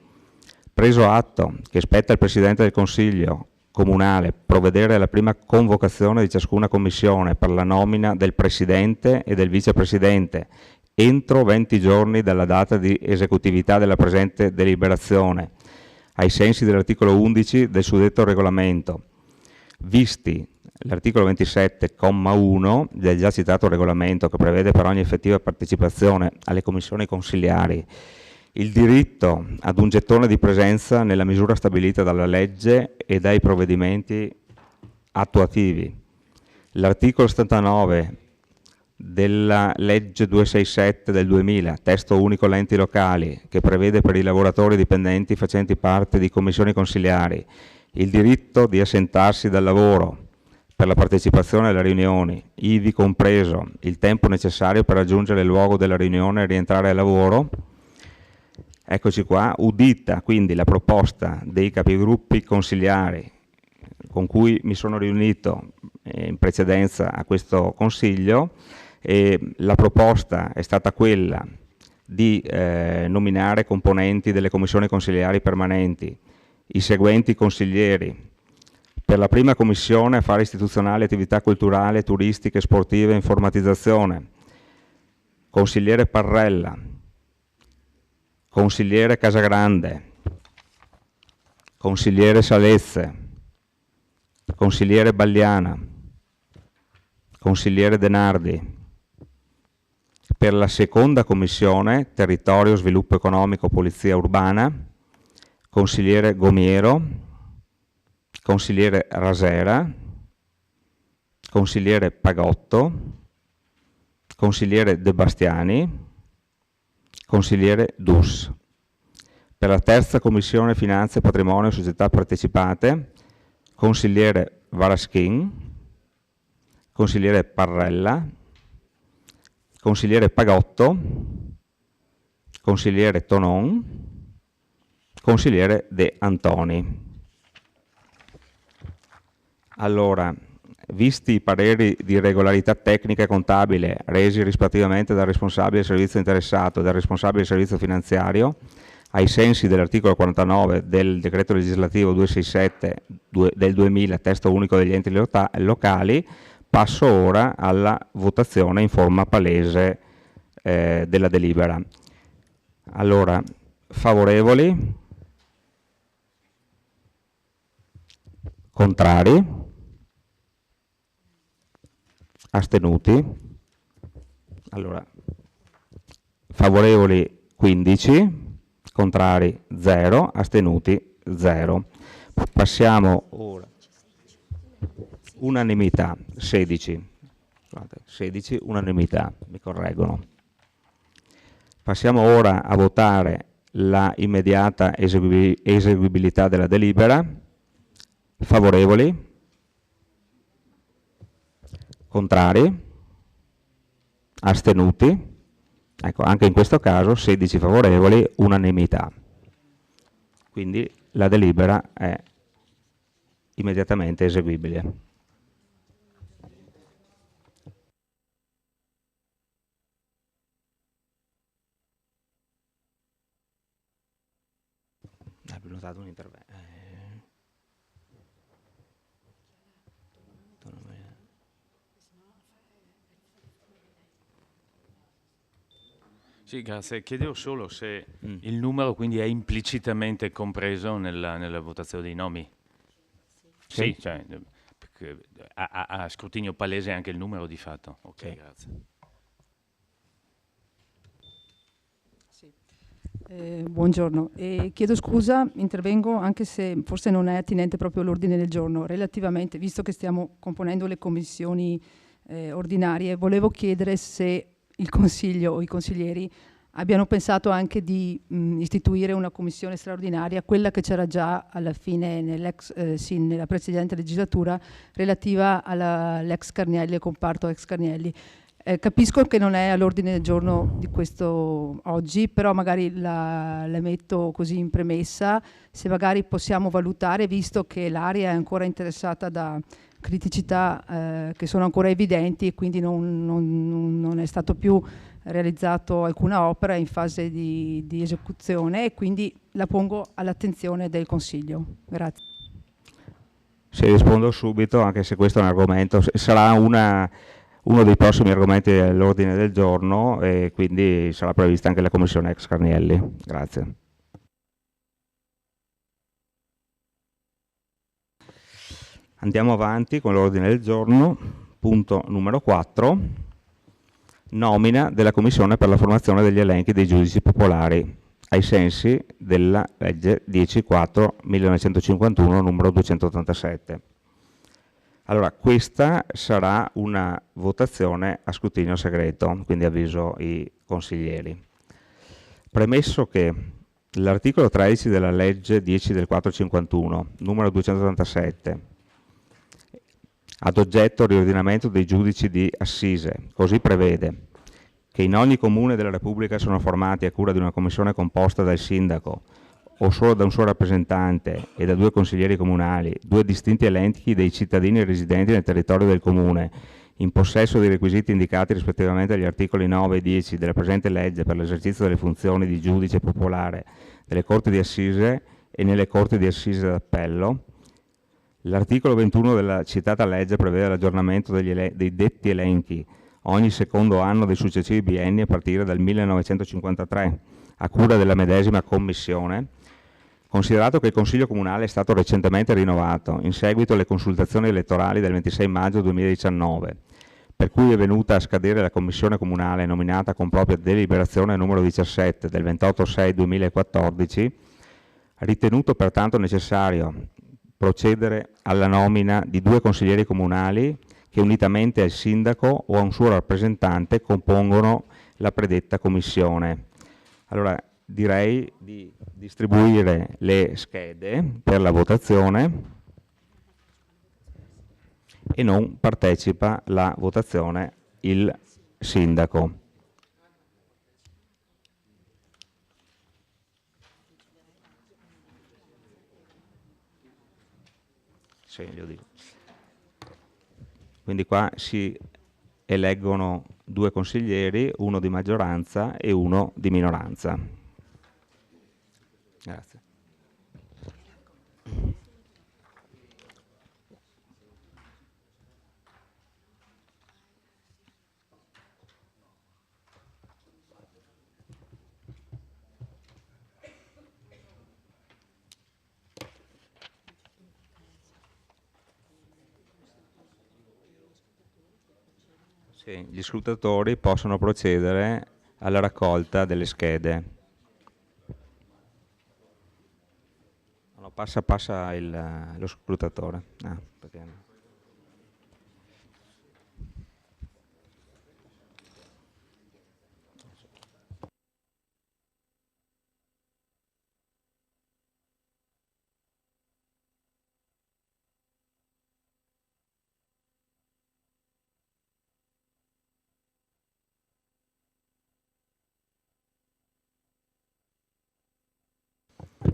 Preso atto che spetta al Presidente del Consiglio Comunale provvedere alla prima convocazione di ciascuna commissione per la nomina del Presidente e del Vicepresidente entro 20 giorni dalla data di esecutività della presente deliberazione, ai sensi dell'articolo 11 del suddetto regolamento, visti l'articolo 27,1 del già citato regolamento, che prevede per ogni effettiva partecipazione alle commissioni consigliari il diritto ad un gettone di presenza nella misura stabilita dalla legge e dai provvedimenti attuativi. L'articolo 79 della legge 267 del 2000, testo unico enti locali, che prevede per i lavoratori dipendenti facenti parte di commissioni consigliari il diritto di assentarsi dal lavoro per la partecipazione alle riunioni, ivi compreso il tempo necessario per raggiungere il luogo della riunione e rientrare al lavoro. Eccoci qua, udita quindi la proposta dei capigruppi consigliari con cui mi sono riunito in precedenza a questo Consiglio, e la proposta è stata quella di nominare componenti delle commissioni consigliari permanenti i seguenti consiglieri: per la prima commissione affari istituzionali, attività culturali, turistiche, sportive e informatizzazione, consigliere Parrella, consigliere Casagrande, consigliere Salezze, consigliere Balliana, consigliere Denardi. Per la seconda commissione, territorio, sviluppo economico, polizia urbana, consigliere Gomiero, consigliere Rasera, consigliere Pagotto, consigliere De Bastiani, consigliere Dus. Per la terza commissione Finanze, Patrimonio e Società Partecipate, consigliere Varaschin, consigliere Parrella, consigliere Pagotto, consigliere Tonon, consigliere De Antoni. Allora, visti i pareri di regolarità tecnica e contabile resi rispettivamente dal responsabile del servizio interessato e dal responsabile del servizio finanziario, ai sensi dell'articolo 49 del decreto legislativo 267 del 2000, testo unico degli enti locali, passo ora alla votazione in forma palese della delibera. Allora, favorevoli? Contrari? Astenuti? Allora, favorevoli 15, contrari 0, astenuti 0. Passiamo ora. Unanimità, 16. Scusate, 16, unanimità, mi correggono. Passiamo ora a votare la immediata eseguibilità della delibera. Favorevoli? Contrari? Astenuti? Ecco, anche in questo caso 16 favorevoli, unanimità. Quindi la delibera è immediatamente eseguibile. Abbiamo notato un intervento. Sì, grazie. Chiedevo solo se il numero quindi è implicitamente compreso nella votazione dei nomi. Sì, cioè, a scrutinio palese anche il numero di fatto. Ok, sì. Grazie. Buongiorno, chiedo scusa, intervengo anche se forse non è attinente proprio all'ordine del giorno. Relativamente, visto che stiamo componendo le commissioni ordinarie, volevo chiedere se il Consiglio o i consiglieri abbiano pensato anche di istituire una commissione straordinaria, quella che c'era già alla fine nella precedente legislatura, relativa all'ex Carnielli, al comparto ex Carnielli. Capisco che non è all'ordine del giorno di questo oggi, però magari la metto così in premessa, se magari possiamo valutare, visto che l'area è ancora interessata da criticità che sono ancora evidenti e quindi non è stato più realizzato alcuna opera in fase di esecuzione, e quindi la pongo all'attenzione del Consiglio. Grazie. Sì, rispondo subito, anche se questo è un argomento, sarà uno dei prossimi argomenti dell'ordine del giorno, e quindi sarà prevista anche la commissione ex Carnielli. Grazie. Andiamo avanti con l'ordine del giorno, punto numero 4, nomina della Commissione per la formazione degli elenchi dei giudici popolari, ai sensi della legge 10/4/1951, numero 287. Allora, questa sarà una votazione a scrutinio segreto, quindi avviso i consiglieri. Premesso che l'articolo 13 della legge 10/4/51, numero 287, ad oggetto il riordinamento dei giudici di assise, così prevede che in ogni comune della Repubblica sono formati a cura di una commissione composta dal sindaco o solo da un suo rappresentante e da 2 consiglieri comunali, 2 distinti elenchi dei cittadini residenti nel territorio del comune, in possesso dei requisiti indicati rispettivamente agli articoli 9 e 10 della presente legge per l'esercizio delle funzioni di giudice popolare delle Corti di Assise e nelle Corti di Assise d'appello. L'articolo 21 della citata legge prevede l'aggiornamento dei detti elenchi ogni secondo anno dei successivi bienni a partire dal 1953, a cura della medesima commissione, considerato che il Consiglio Comunale è stato recentemente rinnovato in seguito alle consultazioni elettorali del 26 maggio 2019, per cui è venuta a scadere la Commissione Comunale nominata con propria deliberazione numero 17 del 28/6/2014, ritenuto pertanto necessario procedere alla nomina di 2 consiglieri comunali che unitamente al sindaco o a un suo rappresentante compongono la predetta commissione. Allora, direi di distribuire le schede per la votazione e non partecipa alla votazione il sindaco. Sì, glielo dico. Quindi qua si eleggono 2 consiglieri, uno di maggioranza e uno di minoranza. Grazie. Sì, gli scrutatori possono procedere alla raccolta delle schede. No, passa lo scrutatore. Perché no?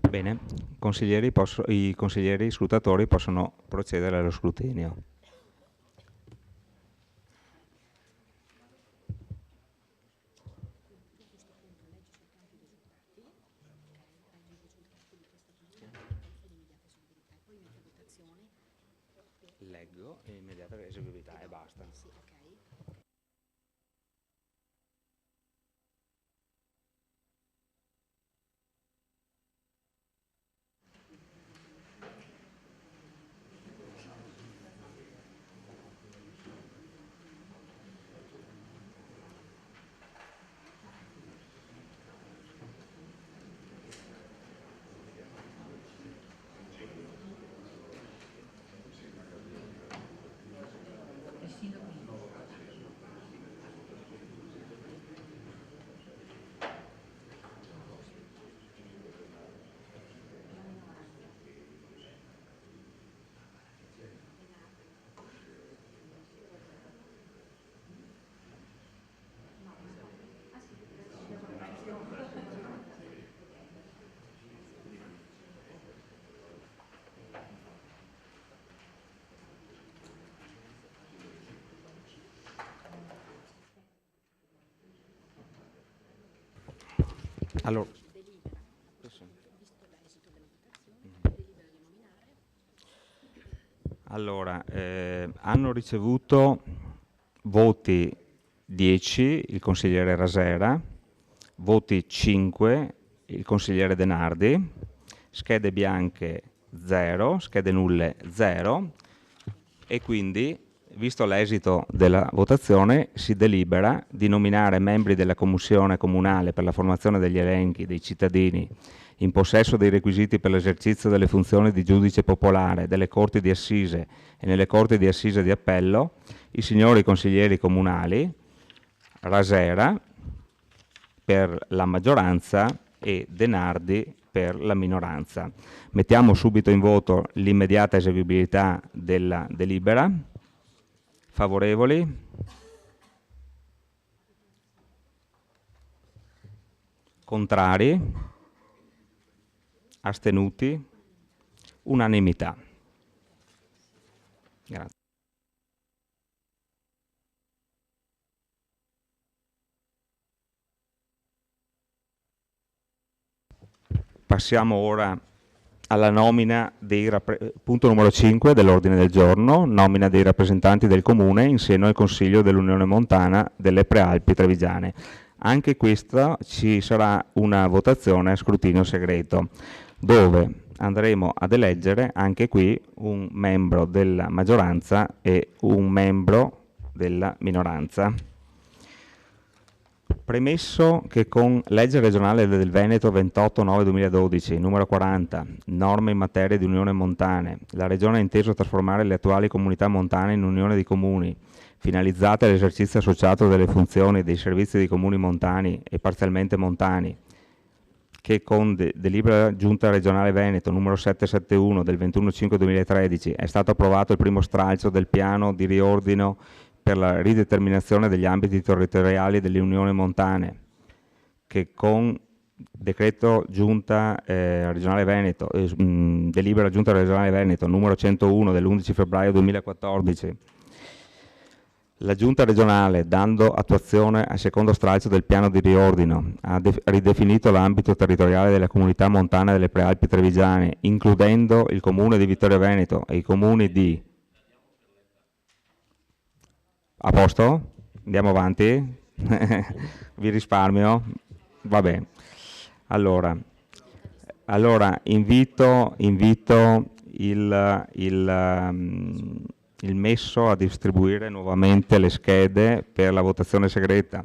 Bene, i consiglieri scrutatori possono procedere allo scrutinio. Leggo e immediata eseguibilità e basta. Allora, hanno ricevuto voti 10 il consigliere Rasera, voti 5 il consigliere Denardi, schede bianche 0, schede nulle 0 e quindi, visto l'esito della votazione, si delibera di nominare membri della Commissione Comunale per la formazione degli elenchi dei cittadini in possesso dei requisiti per l'esercizio delle funzioni di giudice popolare delle Corti di Assise e nelle Corti di Assise di Appello, i signori consiglieri comunali, Rasera per la maggioranza e Denardi per la minoranza. Mettiamo subito in voto l'immediata eseguibilità della delibera. Favorevoli? Contrari? Astenuti? Unanimità. Grazie. Passiamo ora alla nomina dei punto numero 5 dell'ordine del giorno, nomina dei rappresentanti del Comune in seno al Consiglio dell'Unione Montana delle Prealpi Trevigiane. Anche questa ci sarà una votazione a scrutinio segreto, dove andremo ad eleggere anche qui un membro della maggioranza e un membro della minoranza. Premesso che con legge regionale del Veneto 28/9/2012, numero 40, norme in materia di unione montane, la Regione ha inteso trasformare le attuali comunità montane in unione di comuni, finalizzate all'esercizio associato delle funzioni dei servizi dei comuni montani e parzialmente montani, che con delibera Giunta regionale Veneto numero 771 del 21/5/2013 è stato approvato il primo stralcio del piano di riordino per la rideterminazione degli ambiti territoriali delle unioni montane, che con decreto Giunta regionale Veneto, delibera Giunta regionale Veneto numero 101 dell'11 febbraio 2014, la Giunta regionale, dando attuazione al secondo stralcio del piano di riordino, ha ridefinito l'ambito territoriale della comunità montana delle Prealpi Trevigiane, includendo il comune di Vittorio Veneto e i comuni di... A posto? Andiamo avanti? Vi risparmio? Va bene. Allora invito il messo a distribuire nuovamente le schede per la votazione segreta.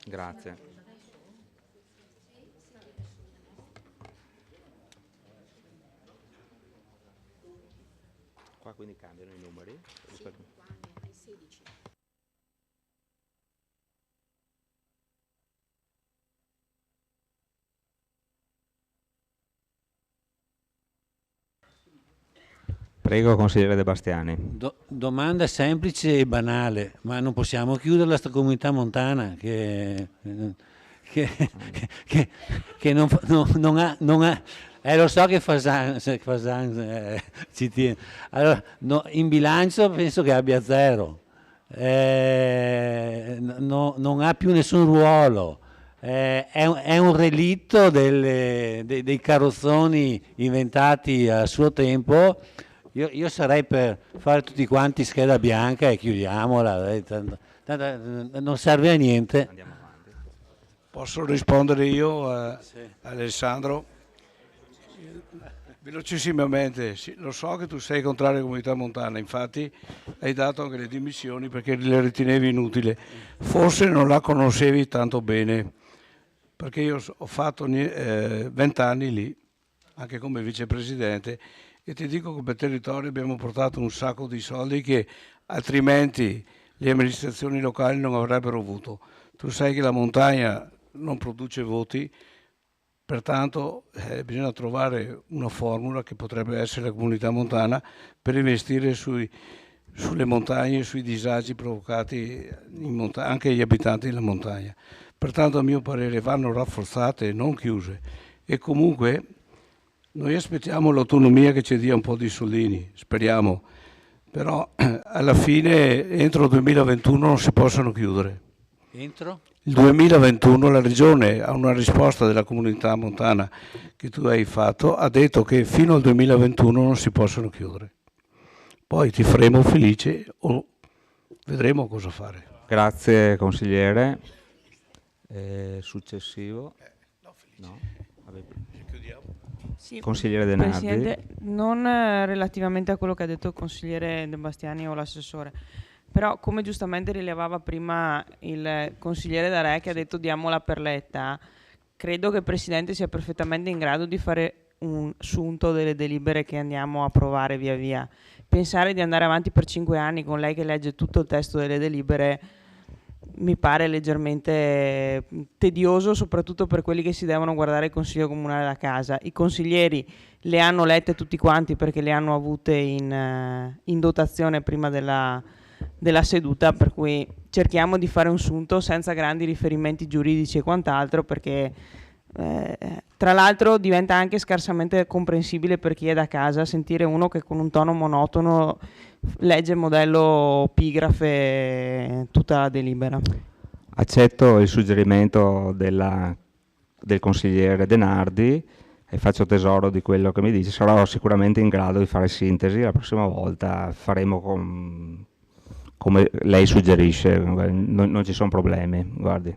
Grazie. Qua quindi cambiano i numeri? Sì, ai 16. Prego, consigliere De Bastiani. Domanda semplice e banale, ma non possiamo chiudere sta comunità montana che non ha... lo so che Fasan ci tiene. Allora, in bilancio penso che abbia 0. Non ha più nessun ruolo. È un relitto dei carrozzoni inventati a suo tempo. Io sarei per fare tutti quanti scheda bianca e chiudiamola, tanto non serve a niente. Posso rispondere io Sì. Alessandro? Velocissimamente, sì, lo so che tu sei contrario alla comunità montana, infatti hai dato anche le dimissioni perché le ritenevi inutili. Forse non la conoscevi tanto bene, perché io ho fatto 20 anni lì, anche come vicepresidente, e ti dico che per territorio abbiamo portato un sacco di soldi che altrimenti le amministrazioni locali non avrebbero avuto. Tu sai che la montagna non produce voti, pertanto bisogna trovare una formula che potrebbe essere la comunità montana per investire sulle montagne e sui disagi provocati anche agli abitanti della montagna. Pertanto a mio parere vanno rafforzate e non chiuse. E comunque noi aspettiamo l'autonomia che ci dia un po' di soldini, speriamo, però alla fine entro il 2021 non si possono chiudere. Entro? Il 2021 la Regione, a una risposta della comunità montana che tu hai fatto, ha detto che fino al 2021 non si possono chiudere. Poi ti faremo felice o vedremo cosa fare. Grazie consigliere. Successivo? No? Sì, consigliere De Nardi. Presidente, non relativamente a quello che ha detto il consigliere De Bastiani o l'assessore, Però, come giustamente rilevava prima il consigliere D'Arè, che ha detto diamola per letta, credo che il Presidente sia perfettamente in grado di fare un sunto delle delibere che andiamo a approvare via via. Pensare di andare avanti per 5 anni con lei che legge tutto il testo delle delibere mi pare leggermente tedioso, soprattutto per quelli che si devono guardare il Consiglio Comunale da casa. I consiglieri le hanno lette tutti quanti perché le hanno avute in dotazione prima della seduta, per cui cerchiamo di fare un sunto senza grandi riferimenti giuridici e quant'altro, perché tra l'altro diventa anche scarsamente comprensibile per chi è da casa sentire uno che con un tono monotono legge il modello epigrafe tutta la delibera. Accetto il suggerimento del consigliere Denardi e faccio tesoro di quello che mi dice. Sarò sicuramente in grado di fare sintesi. La prossima volta faremo come lei suggerisce, non ci sono problemi, guardi.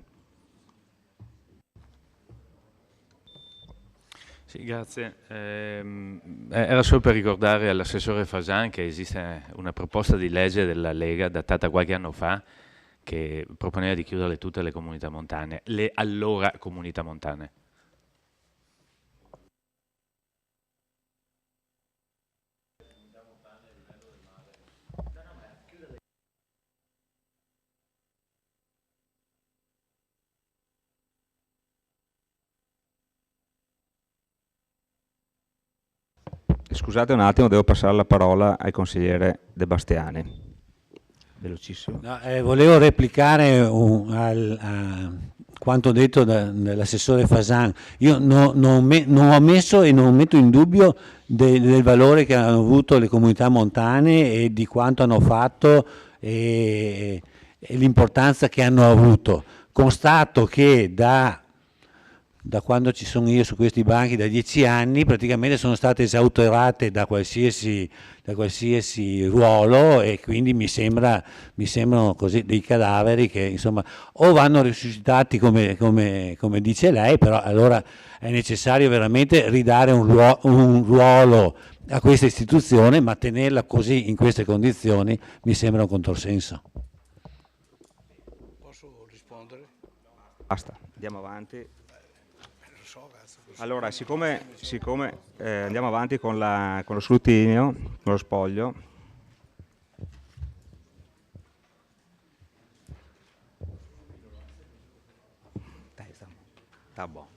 Sì, grazie. Era solo per ricordare all'assessore Fasan che esiste una proposta di legge della Lega datata qualche anno fa che proponeva di chiudere tutte le comunità montane, le allora comunità montane. Scusate un attimo, devo passare la parola al consigliere De Bastiani. Velocissimo. No, volevo replicare a quanto detto dall'assessore Fasan. Io non ho messo e non metto in dubbio del valore che hanno avuto le comunità montane e di quanto hanno fatto e l'importanza che hanno avuto. Constato che da quando ci sono io su questi banchi, da 10 anni, praticamente sono state esautorate da qualsiasi ruolo e quindi mi sembrano così dei cadaveri che insomma o vanno risuscitati come dice lei, però allora è necessario veramente ridare un ruolo a questa istituzione, ma tenerla così in queste condizioni mi sembra un controsenso. Posso rispondere? Basta, andiamo avanti. Allora, siccome andiamo avanti con lo scrutinio, con lo spoglio, dai, sta buono.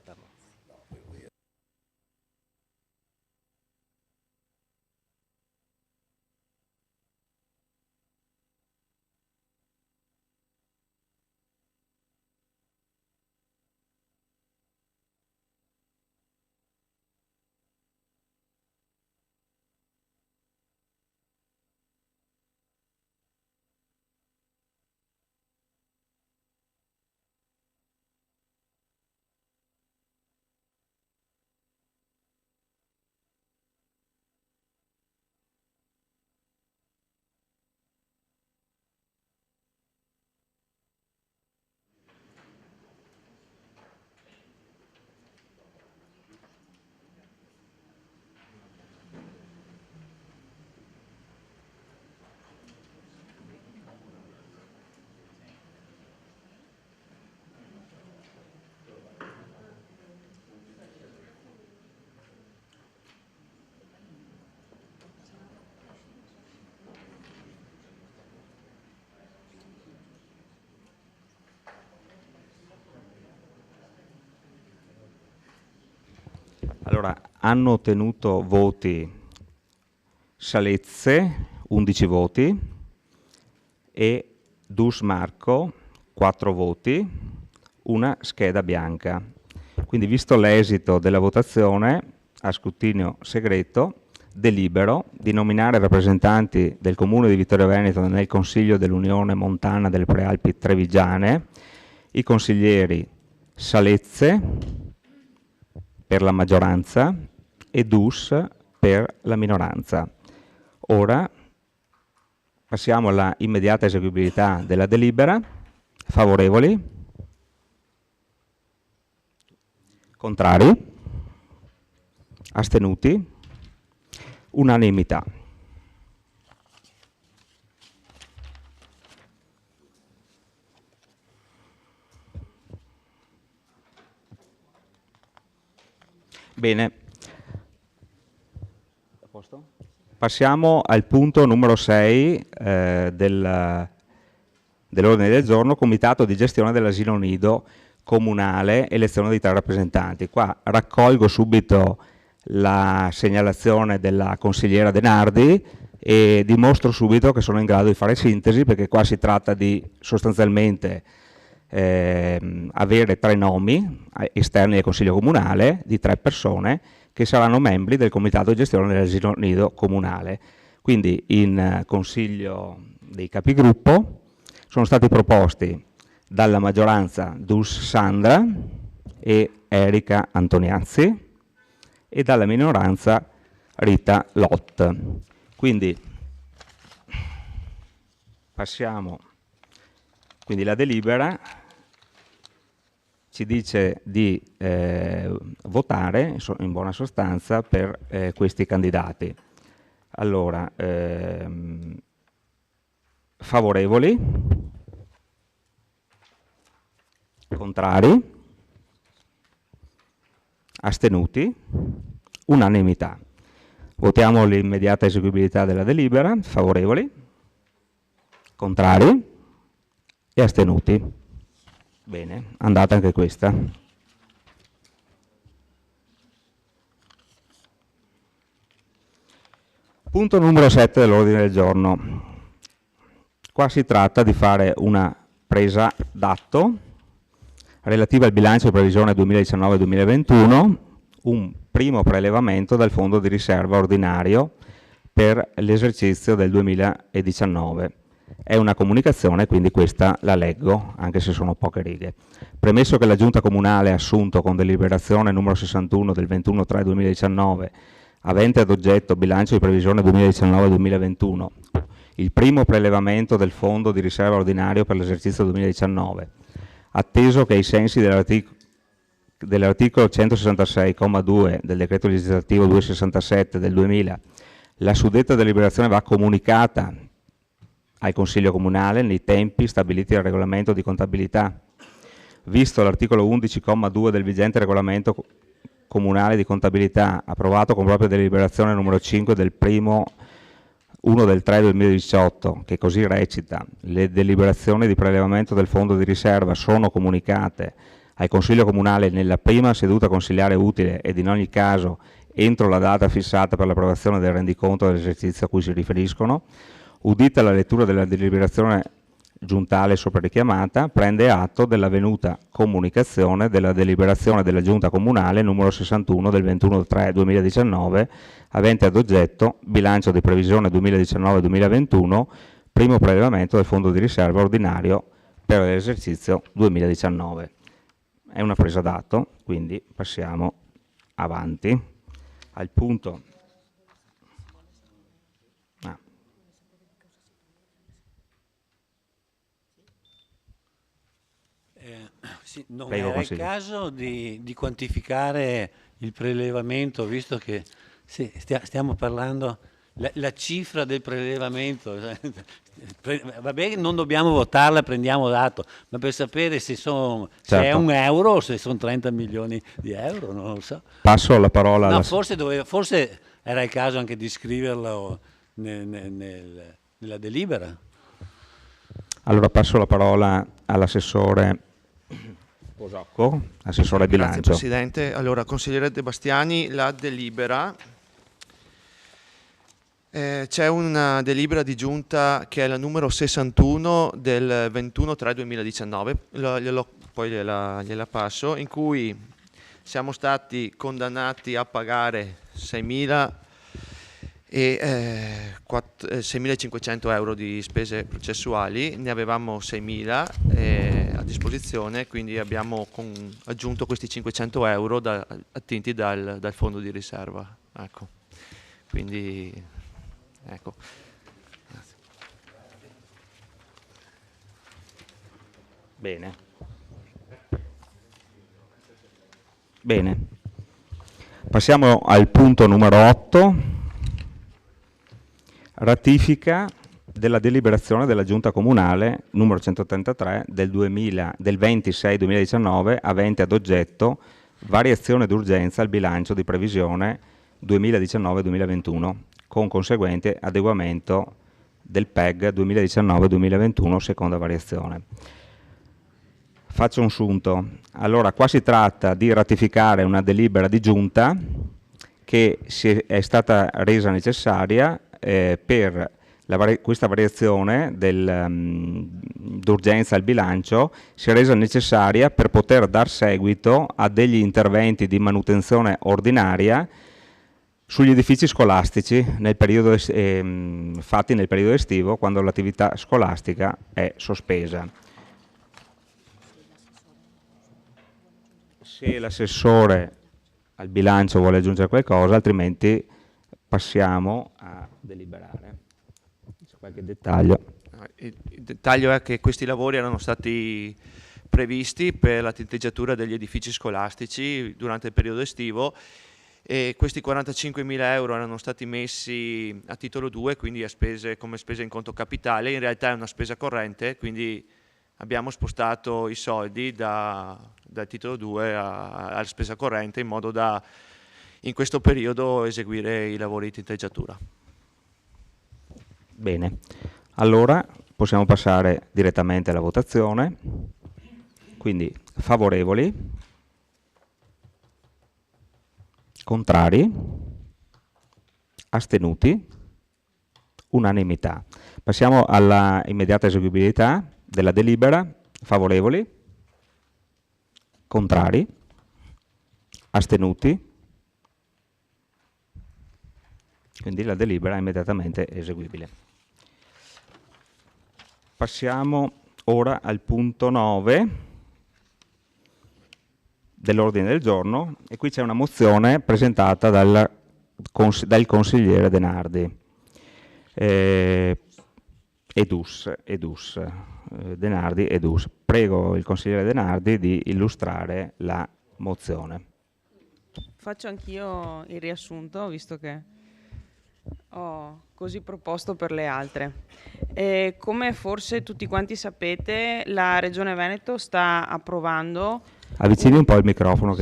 Allora, hanno ottenuto voti Salezze, 11 voti, e Dus Marco, 4 voti, una scheda bianca. Quindi, visto l'esito della votazione a scrutinio segreto, delibero di nominare rappresentanti del Comune di Vittorio Veneto nel Consiglio dell'Unione Montana delle Prealpi Trevigiane i consiglieri Salezze per la maggioranza e Dus per la minoranza. Ora passiamo alla immediata eseguibilità della delibera. Favorevoli? Contrari? Astenuti? Unanimità. Bene. Passiamo al punto numero 6 dell'ordine del giorno, Comitato di gestione dell'asilo nido comunale, elezione di 3 rappresentanti. Qua raccolgo subito la segnalazione della consigliera De Nardi e dimostro subito che sono in grado di fare sintesi, perché qua si tratta di sostanzialmente avere 3 nomi esterni al Consiglio Comunale di 3 persone che saranno membri del Comitato di gestione dell'asilo nido comunale. Quindi in Consiglio dei Capigruppo sono stati proposti dalla maggioranza Dus Sandra e Erika Antoniazzi e dalla minoranza Rita Lott. Quindi passiamo, quindi la delibera ci dice di votare in buona sostanza per questi candidati. Allora, favorevoli, contrari, astenuti, unanimità. Votiamo l'immediata eseguibilità della delibera. Favorevoli, contrari e astenuti. Bene, andata anche questa. Punto numero 7 dell'ordine del giorno. Qua si tratta di fare una presa d'atto relativa al bilancio di previsione 2019-2021, un primo prelevamento dal fondo di riserva ordinario per l'esercizio del 2019. È una comunicazione, quindi questa la leggo, anche se sono poche righe. Premesso che la Giunta Comunale ha assunto con deliberazione numero 61 del 21/3/2019, avente ad oggetto bilancio di previsione 2019-2021, il primo prelevamento del fondo di riserva ordinario per l'esercizio 2019, atteso che ai sensi dell'articolo 166,2 del decreto legislativo 267 del 2000, la suddetta deliberazione va comunicata al Consiglio Comunale nei tempi stabiliti dal regolamento di contabilità, visto l'articolo 11,2 del vigente regolamento comunale di contabilità, approvato con propria deliberazione numero 5 del 1/3/2018, che così recita: le deliberazioni di prelevamento del fondo di riserva sono comunicate al Consiglio Comunale nella prima seduta consiliare utile ed in ogni caso entro la data fissata per l'approvazione del rendiconto dell'esercizio a cui si riferiscono. Udita la lettura della deliberazione giuntale sopra richiamata, prende atto dell'avvenuta comunicazione della deliberazione della Giunta Comunale numero 61 del 21/3/2019, avente ad oggetto bilancio di previsione 2019-2021, primo prelevamento del fondo di riserva ordinario per l'esercizio 2019. È una presa d'atto, quindi passiamo avanti al punto. Sì, non Prego, era il caso di quantificare il prelevamento, visto che sì, stiamo parlando la cifra del prelevamento. Va bene, non dobbiamo votarla, prendiamo dato, ma per sapere se è 1 euro o se sono 30 milioni di euro, non lo so. Passo la parola alla... Forse era il caso anche di scriverlo nella delibera. Allora passo la parola all'assessore Posocco, assessore bilancio. Grazie Presidente. Allora, consigliere De Bastiani, la delibera, c'è una delibera di giunta che è la numero 61 del 21/3/2019, poi gliela passo, in cui siamo stati condannati a pagare 6.500 euro di spese processuali, ne avevamo 6.000 a disposizione, quindi abbiamo aggiunto questi 500 euro attinti dal fondo di riserva. Ecco. Quindi, ecco. Grazie. Bene. Passiamo al punto numero 8. Ratifica della deliberazione della Giunta Comunale numero 183 del 26/2019, avente ad oggetto variazione d'urgenza al bilancio di previsione 2019-2021 con conseguente adeguamento del PEG 2019-2021 seconda variazione. Faccio un sunto. Allora, qua si tratta di ratificare una delibera di giunta che è stata resa necessaria per questa variazione d'urgenza al bilancio, si è resa necessaria per poter dar seguito a degli interventi di manutenzione ordinaria sugli edifici scolastici nel periodo fatti nel periodo estivo, quando l'attività scolastica è sospesa. Se l'assessore al bilancio vuole aggiungere qualcosa, altrimenti passiamo a deliberare. C'è qualche dettaglio? Il dettaglio è che questi lavori erano stati previsti per la tinteggiatura degli edifici scolastici durante il periodo estivo e questi 45.000 euro erano stati messi a titolo 2, quindi come spese in conto capitale. In realtà è una spesa corrente, quindi abbiamo spostato i soldi dal titolo 2 alla spesa corrente in modo da in questo periodo eseguire i lavori di tinteggiatura. Bene, allora possiamo passare direttamente alla votazione. Quindi favorevoli, contrari, astenuti, unanimità. Passiamo alla immediata eseguibilità della delibera. Favorevoli, contrari, astenuti, quindi la delibera è immediatamente eseguibile. Passiamo ora al punto 9 dell'ordine del giorno, e qui c'è una mozione presentata dal consigliere Denardi. Denardi Edus. Prego il consigliere Denardi di illustrare la mozione. Faccio anch'io il riassunto, visto che ho così proposto per le altre. Come forse tutti quanti sapete, la Regione Veneto sta approvando avvicini un po' il microfono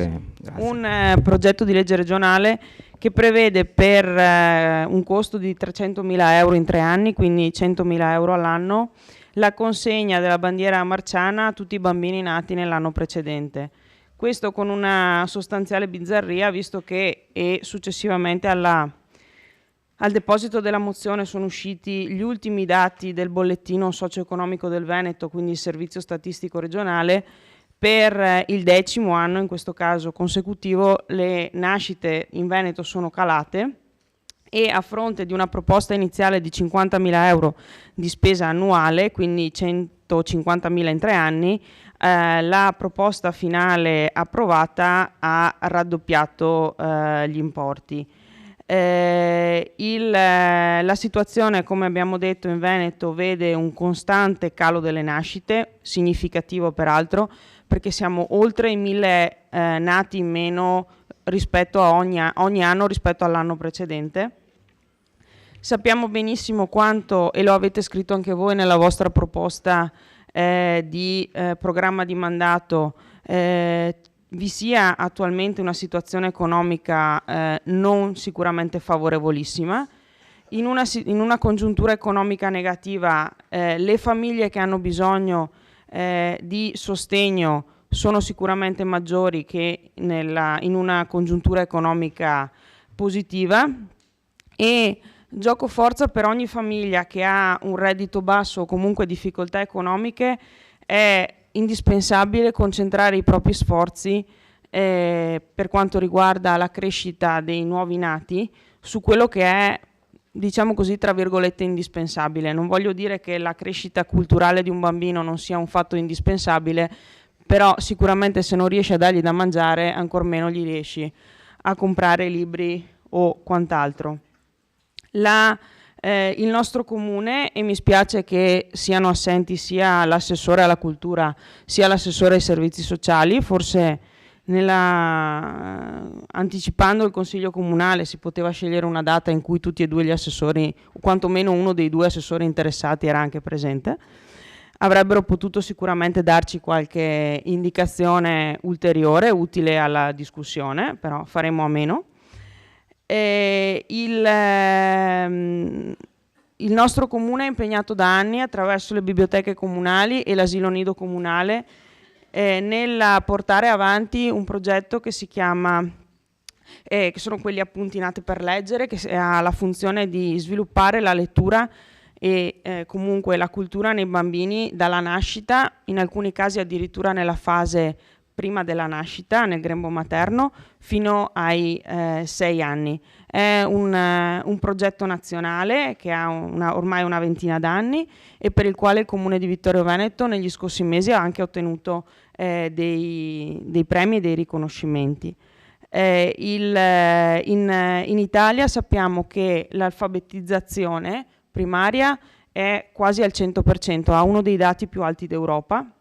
un progetto di legge regionale che prevede per un costo di 300.000 euro in 3 anni, quindi 100.000 euro all'anno, la consegna della bandiera marciana a tutti i bambini nati nell'anno precedente. Questo con una sostanziale bizzarria, visto che successivamente al deposito della mozione sono usciti gli ultimi dati del bollettino socio-economico del Veneto, quindi il servizio statistico regionale. Per il 10° anno, in questo caso consecutivo, le nascite in Veneto sono calate e a fronte di una proposta iniziale di 50.000 euro di spesa annuale, quindi 150.000 in 3 anni, la proposta finale approvata ha raddoppiato gli importi. La situazione, come abbiamo detto, in Veneto vede un costante calo delle nascite, significativo peraltro, perché siamo oltre i 1.000 nati in meno rispetto a ogni anno rispetto all'anno precedente. Sappiamo benissimo quanto, e lo avete scritto anche voi nella vostra proposta di programma di mandato, vi sia attualmente una situazione economica non sicuramente favorevolissima. In una congiuntura economica negativa, le famiglie che hanno bisogno di sostegno sono sicuramente maggiori che in una congiuntura economica positiva, e gioco forza per ogni famiglia che ha un reddito basso o comunque difficoltà economiche. È indispensabile concentrare i propri sforzi per quanto riguarda la crescita dei nuovi nati su quello che è, diciamo così, tra virgolette, indispensabile. Non voglio dire che la crescita culturale di un bambino non sia un fatto indispensabile, però sicuramente se non riesci a dargli da mangiare, ancor meno gli riesci a comprare libri o quant'altro. Il nostro comune, e mi spiace che siano assenti sia l'assessore alla cultura sia l'assessore ai servizi sociali, forse anticipando il consiglio comunale si poteva scegliere una data in cui tutti e due gli assessori, o quantomeno uno dei due assessori interessati, era anche presente. avrebbero potuto sicuramente darci qualche indicazione ulteriore utile alla discussione, però faremo a meno. Il nostro comune è impegnato da anni attraverso le biblioteche comunali e l'asilo nido comunale nel portare avanti un progetto che si chiama, che sono quelli appunti Nati per leggere, che ha la funzione di sviluppare la lettura e comunque la cultura nei bambini dalla nascita, in alcuni casi addirittura nella fase prima della nascita, nel grembo materno, fino ai 6 anni. È un progetto nazionale che ha ormai una ventina d'anni e per il quale il Comune di Vittorio Veneto negli scorsi mesi ha anche ottenuto dei premi e dei riconoscimenti. In Italia sappiamo che l'alfabetizzazione primaria è quasi al 100%, ha uno dei dati più alti d'Europa.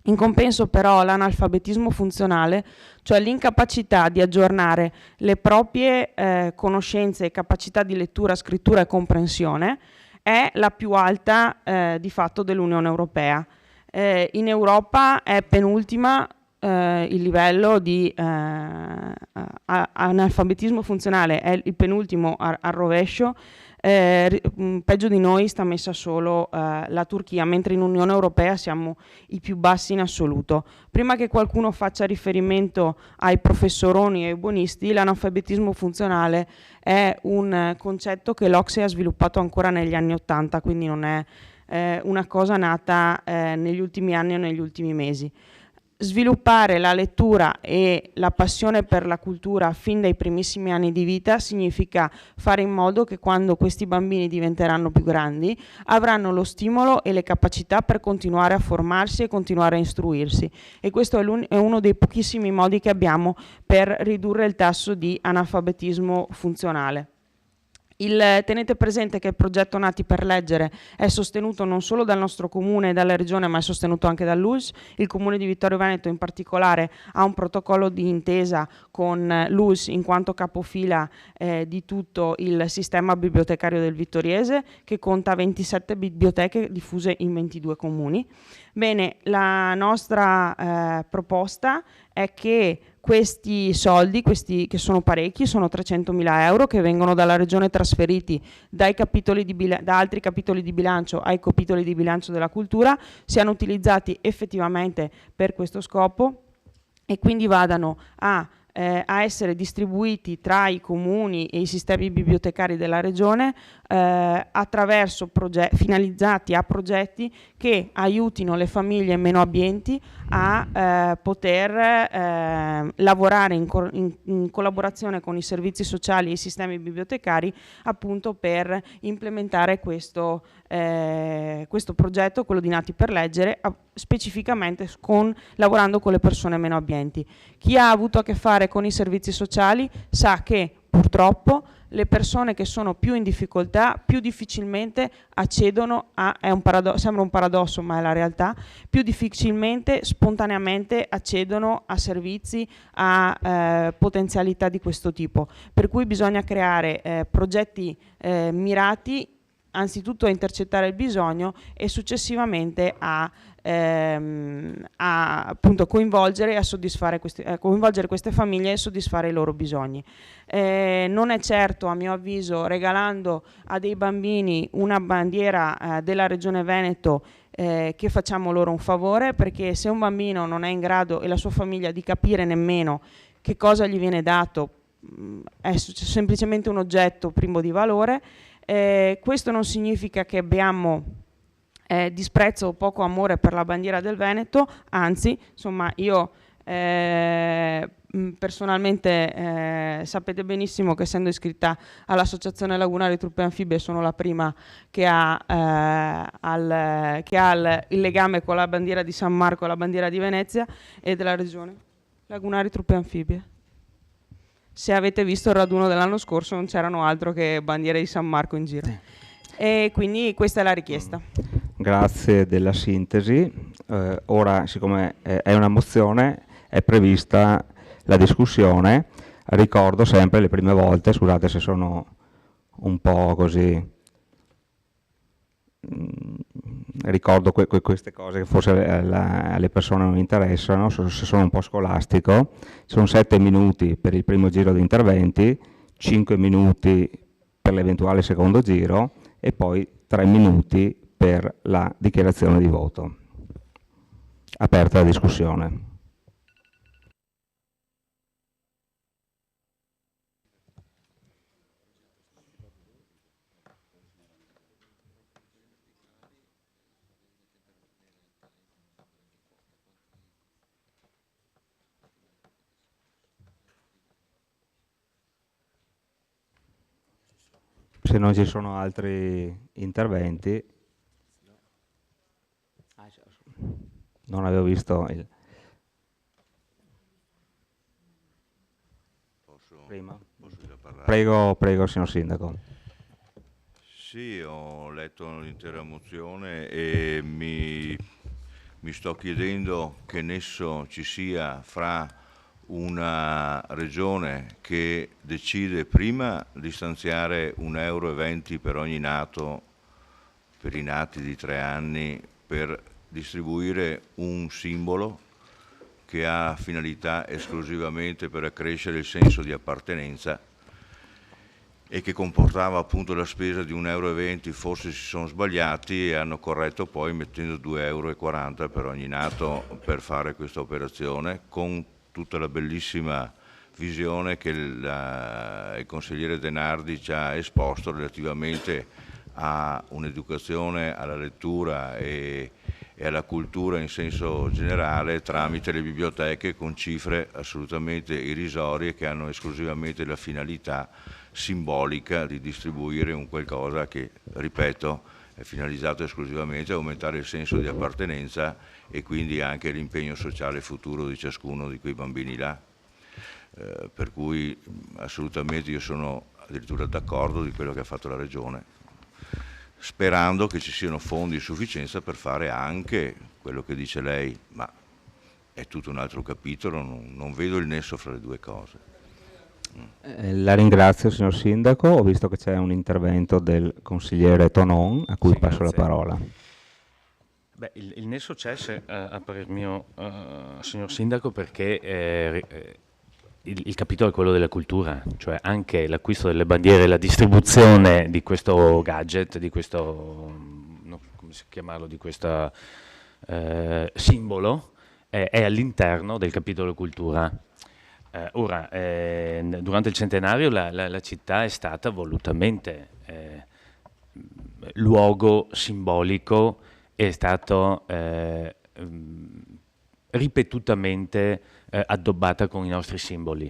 In compenso però l'analfabetismo funzionale, cioè l'incapacità di aggiornare le proprie conoscenze e capacità di lettura, scrittura e comprensione, è la più alta di fatto dell'Unione Europea. In Europa è penultima il livello di analfabetismo funzionale, è il penultimo al rovescio. Peggio di noi sta messa solo la Turchia, mentre in Unione Europea siamo i più bassi in assoluto. Prima che qualcuno faccia riferimento ai professoroni e ai buonisti, l'analfabetismo funzionale è un concetto che l'OCSE ha sviluppato ancora negli anni '80, quindi non è una cosa nata negli ultimi anni o negli ultimi mesi. Sviluppare la lettura e la passione per la cultura fin dai primissimi anni di vita significa fare in modo che quando questi bambini diventeranno più grandi avranno lo stimolo e le capacità per continuare a formarsi e continuare a istruirsi, e questo è uno dei pochissimi modi che abbiamo per ridurre il tasso di analfabetismo funzionale. Tenete presente che il progetto Nati per leggere è sostenuto non solo dal nostro comune e dalla regione, ma è sostenuto anche dall'ULSS. Il comune di Vittorio Veneto in particolare ha un protocollo di intesa con l'ULSS in quanto capofila di tutto il sistema bibliotecario del Vittoriese, che conta 27 biblioteche diffuse in 22 comuni. Bene, la nostra proposta è che questi soldi, che sono parecchi, sono 300.000 euro che vengono dalla regione trasferiti da altri capitoli di bilancio ai capitoli di bilancio della cultura, siano utilizzati effettivamente per questo scopo e quindi vadano a essere distribuiti tra i comuni e i sistemi bibliotecari della regione attraverso finalizzati a progetti che aiutino le famiglie meno abbienti a poter lavorare in collaborazione con i servizi sociali e i sistemi bibliotecari, appunto per implementare questo progetto, quello di Nati per leggere, specificamente lavorando con le persone meno abbienti. Chi ha avuto a che fare con i servizi sociali sa che purtroppo le persone che sono più in difficoltà più difficilmente accedono sembra un paradosso ma è la realtà, più difficilmente spontaneamente accedono a servizi, a potenzialità di questo tipo, per cui bisogna creare progetti mirati anzitutto a intercettare il bisogno e successivamente a appunto coinvolgere queste famiglie e soddisfare i loro bisogni. Non è certo, a mio avviso, regalando a dei bambini una bandiera della Regione Veneto che facciamo loro un favore, perché se un bambino non è in grado e la sua famiglia di capire nemmeno che cosa gli viene dato, è semplicemente un oggetto privo di valore. Questo non significa che abbiamo disprezzo o poco amore per la bandiera del Veneto, anzi, insomma, io personalmente sapete benissimo che essendo iscritta all'Associazione Lagunari Truppe Anfibie sono la prima che ha il legame con la bandiera di San Marco e la bandiera di Venezia e della regione. Lagunari Truppe Anfibie. Se avete visto il raduno dell'anno scorso non c'erano altro che bandiere di San Marco in giro. E quindi questa è la richiesta. Grazie della sintesi. Ora, siccome è una mozione, è prevista la discussione. Ricordo sempre le prime volte, scusate se sono un po' così ricordo queste cose che forse alle persone non interessano, se sono un po' scolastico. Ci sono 7 minuti per il primo giro di interventi, 5 minuti per l'eventuale secondo giro e poi 3 minuti per la dichiarazione di voto. Aperta la discussione. Se non ci sono altri interventi, non avevo visto il... Prima? Prego, signor Sindaco. Sì, ho letto l'intera mozione e mi sto chiedendo che nesso ci sia fra una regione che decide prima di stanziare €1,20 per ogni nato, per i nati di 3 anni, per distribuire un simbolo che ha finalità esclusivamente per accrescere il senso di appartenenza e che comportava appunto la spesa di €1,20, forse si sono sbagliati e hanno corretto poi mettendo €2,40 per ogni nato per fare questa operazione, con tutta la bellissima visione che il consigliere Denardi ci ha esposto relativamente a un'educazione alla lettura e alla cultura in senso generale tramite le biblioteche con cifre assolutamente irrisorie che hanno esclusivamente la finalità simbolica di distribuire un qualcosa che, ripeto, è finalizzato esclusivamente a aumentare il senso di appartenenza e quindi anche l'impegno sociale futuro di ciascuno di quei bambini là. Per cui assolutamente io sono addirittura d'accordo di quello che ha fatto la Regione, sperando che ci siano fondi in sufficienza per fare anche quello che dice lei, ma è tutto un altro capitolo, non vedo il nesso fra le due cose. La ringrazio, signor Sindaco. Ho visto che c'è un intervento del consigliere Tonon, a cui passo la parola. Beh, il nesso c'è, a parer mio, signor Sindaco, perché il capitolo è quello della cultura, cioè anche l'acquisto delle bandiere e la distribuzione di questo gadget, di questo, come si chiamarlo, di questo simbolo, è all'interno del capitolo cultura. Ora, durante il centenario la città è stata volutamente luogo simbolico, è stato ripetutamente addobbata con i nostri simboli.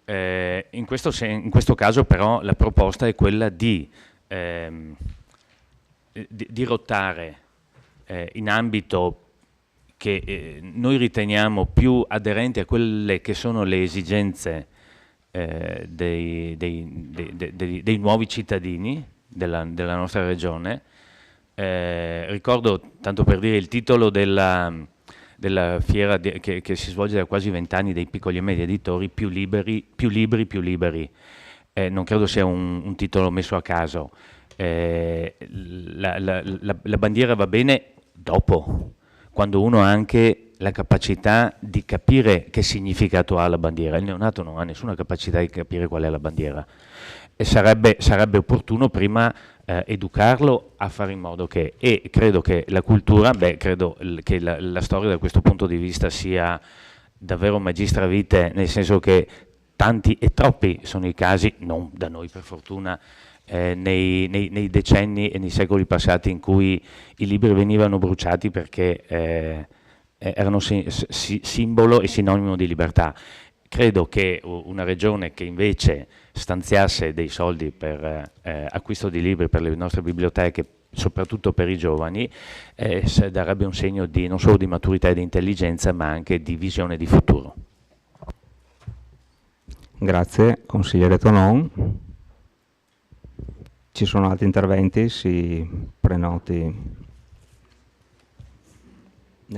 In questo caso però la proposta è quella di rottare in ambito che noi riteniamo più aderenti a quelle che sono le esigenze dei nuovi cittadini della nostra regione. Ricordo, tanto per dire, il titolo della fiera che si svolge da quasi 20 anni dei piccoli e medi editori, più libri, più liberi. Non credo sia un titolo messo a caso. La bandiera va bene dopo, quando uno ha anche la capacità di capire che significato ha la bandiera. Il neonato non ha nessuna capacità di capire qual è la bandiera e sarebbe opportuno prima educarlo a fare in modo che, e credo che la cultura, credo che la storia da questo punto di vista sia davvero magistra vitae, nel senso che tanti e troppi sono i casi, non da noi per fortuna, nei decenni e nei secoli passati in cui i libri venivano bruciati perché erano simbolo e sinonimo di libertà. Credo che una regione che invece stanziasse dei soldi per acquisto di libri per le nostre biblioteche, soprattutto per i giovani, darebbe un segno non solo di maturità e di intelligenza, ma anche di visione di futuro. Grazie, consigliere Tonon. Ci sono altri interventi? Si prenoti.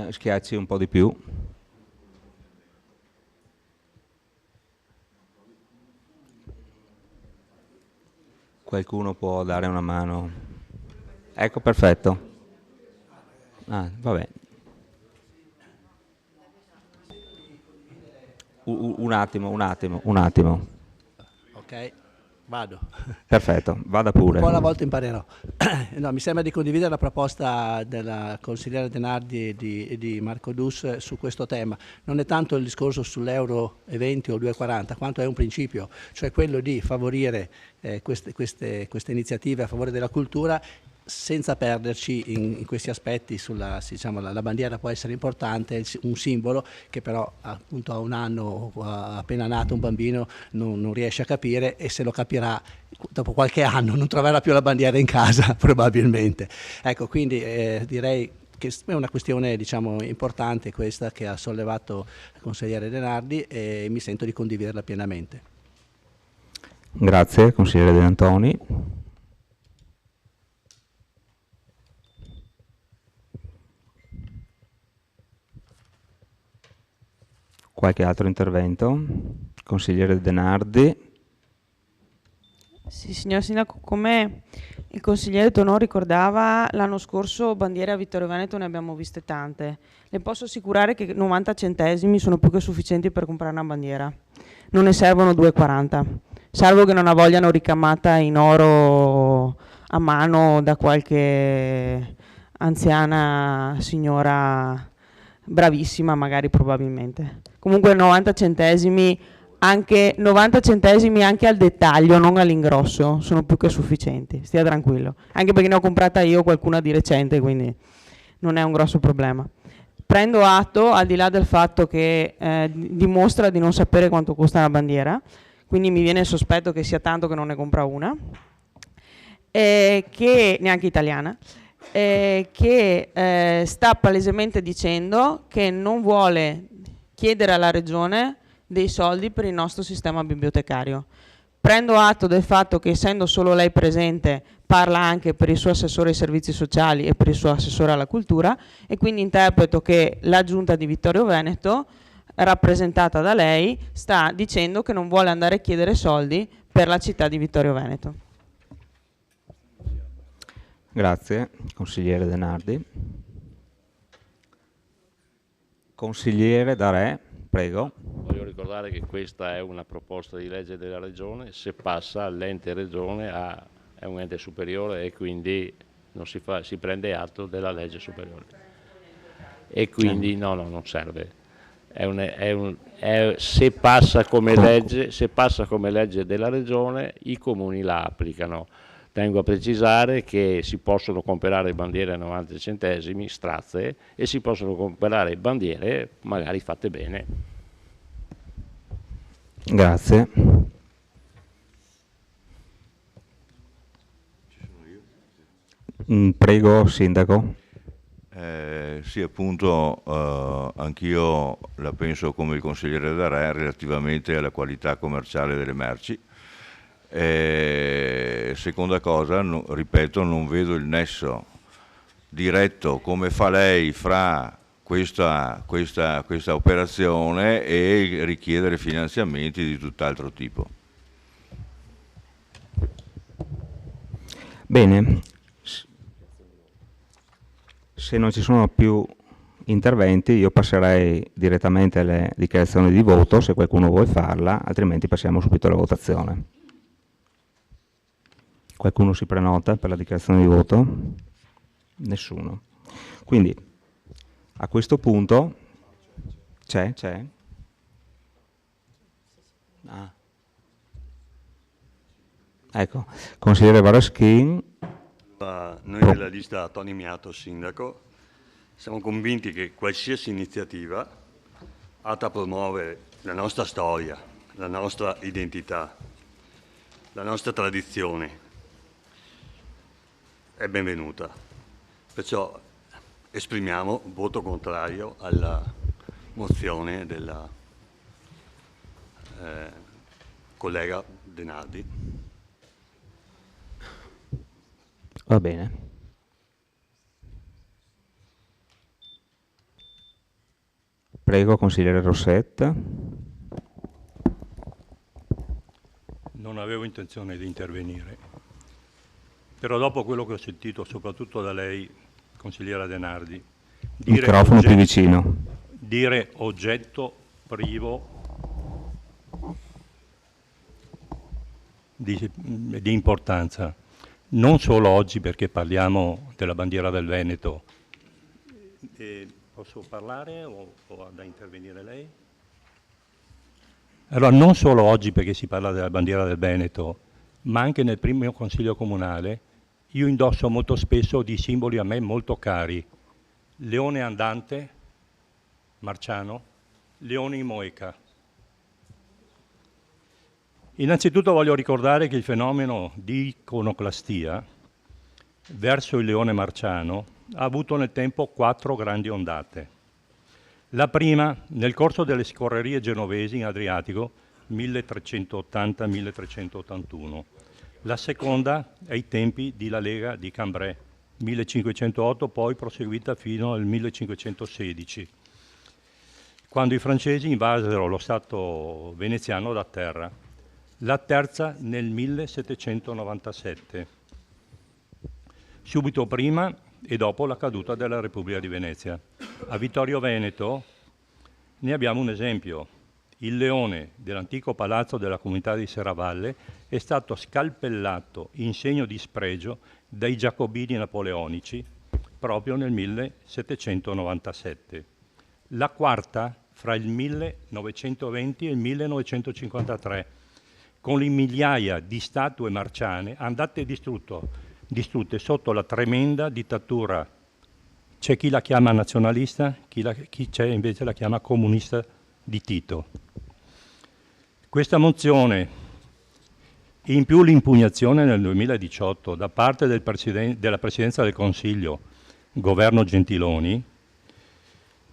Schiacci un po' di più. Qualcuno può dare una mano? Ecco, perfetto. Vabbè. Un attimo. Ok, vado. Perfetto, vada pure. Un po' alla volta imparerò. No, mi sembra di condividere la proposta della consigliere Denardi e di Marco Dus su questo tema. Non è tanto il discorso sull'euro e 20 o 2,40, quanto è un principio, cioè quello di favorire queste iniziative a favore della cultura senza perderci in questi aspetti. Diciamo, la bandiera può essere importante, un simbolo che però appunto a un anno appena nato un bambino non riesce a capire, e se lo capirà dopo qualche anno non troverà più la bandiera in casa probabilmente. Ecco, quindi direi che è una questione, diciamo, importante questa che ha sollevato il consigliere Denardi, e mi sento di condividerla pienamente. Grazie, consigliere De Antoni. Qualche altro intervento? Consigliere Denardi. Sì, signor Sindaco, come il consigliere Tonò ricordava, l'anno scorso bandiere a Vittorio Veneto ne abbiamo viste tante. Le posso assicurare che 90 centesimi sono più che sufficienti per comprare una bandiera. Non ne servono 2,40, salvo che non la vogliano ricamata in oro a mano da qualche anziana signora bravissima, magari, probabilmente. Comunque 90 centesimi anche al dettaglio, non all'ingrosso, sono più che sufficienti, stia tranquillo, anche perché ne ho comprata io qualcuna di recente, quindi non è un grosso problema. Prendo atto, al di là del fatto che dimostra di non sapere quanto costa una bandiera, quindi mi viene il sospetto che sia tanto che non ne compra una, che neanche italiana, che sta palesemente dicendo che non vuole chiedere alla Regione dei soldi per il nostro sistema bibliotecario. Prendo atto del fatto che, essendo solo lei presente, parla anche per il suo assessore ai servizi sociali e per il suo assessore alla cultura, e quindi interpreto che la giunta di Vittorio Veneto, rappresentata da lei, sta dicendo che non vuole andare a chiedere soldi per la città di Vittorio Veneto. Grazie, consigliere Denardi. Consigliere Darè, prego. Voglio ricordare che questa è una proposta di legge della Regione, se passa l'ente Regione è un ente superiore e quindi non si prende atto della legge superiore. E quindi no, non serve. Se passa come legge della Regione, i comuni la applicano. Tengo a precisare che si possono comprare bandiere a 90 centesimi, strazze, e si possono comprare bandiere magari fatte bene. Grazie. Prego, Sindaco. Sì, appunto, anch'io la penso come il consigliere Darè relativamente alla qualità commerciale delle merci. Seconda cosa, ripeto, non vedo il nesso diretto come fa lei fra questa operazione e richiedere finanziamenti di tutt'altro tipo. Bene, se non ci sono più interventi io passerei direttamente alle dichiarazioni di voto, se qualcuno vuole farla, altrimenti passiamo subito alla votazione. Qualcuno si prenota per la dichiarazione di voto? Nessuno. Quindi a questo punto c'è? Ah. Ecco, consigliere Varaschin. Noi della lista Tony Miato, sindaco, siamo convinti che qualsiasi iniziativa atta a promuovere la nostra storia, la nostra identità, la nostra tradizione è benvenuta. Perciò esprimiamo voto contrario alla mozione della collega Denardi. Va bene. Prego, consigliere Rossetta. Non avevo intenzione di intervenire, però dopo quello che ho sentito soprattutto da lei, consigliera Denardi, Microfono più vicino. Dire oggetto privo di importanza, non solo oggi perché parliamo della bandiera del Veneto. Posso parlare o ha da intervenire lei? Allora, non solo oggi perché si parla della bandiera del Veneto, ma anche nel primo consiglio comunale, io indosso molto spesso di simboli a me molto cari. Leone andante, Marciano, leone in Moeca. Innanzitutto voglio ricordare che il fenomeno di iconoclastia verso il leone marciano ha avuto nel tempo 4 grandi ondate. La prima nel corso delle scorrerie genovesi in Adriatico 1380-1381, la seconda ai tempi della Lega di Cambrai 1508, poi proseguita fino al 1516, quando i francesi invasero lo Stato veneziano da terra. La terza nel 1797, subito prima e dopo la caduta della Repubblica di Venezia. A Vittorio Veneto ne abbiamo un esempio. Il leone dell'antico palazzo della comunità di Serravalle è stato scalpellato in segno di spregio dai giacobini napoleonici proprio nel 1797. La quarta fra il 1920 e il 1953, con le migliaia di statue marciane andate distrutte sotto la tremenda dittatura. C'è chi la chiama nazionalista, chi c'è invece la chiama comunista di Tito. Questa mozione, in più l'impugnazione nel 2018 da parte della Presidenza del Consiglio, governo Gentiloni,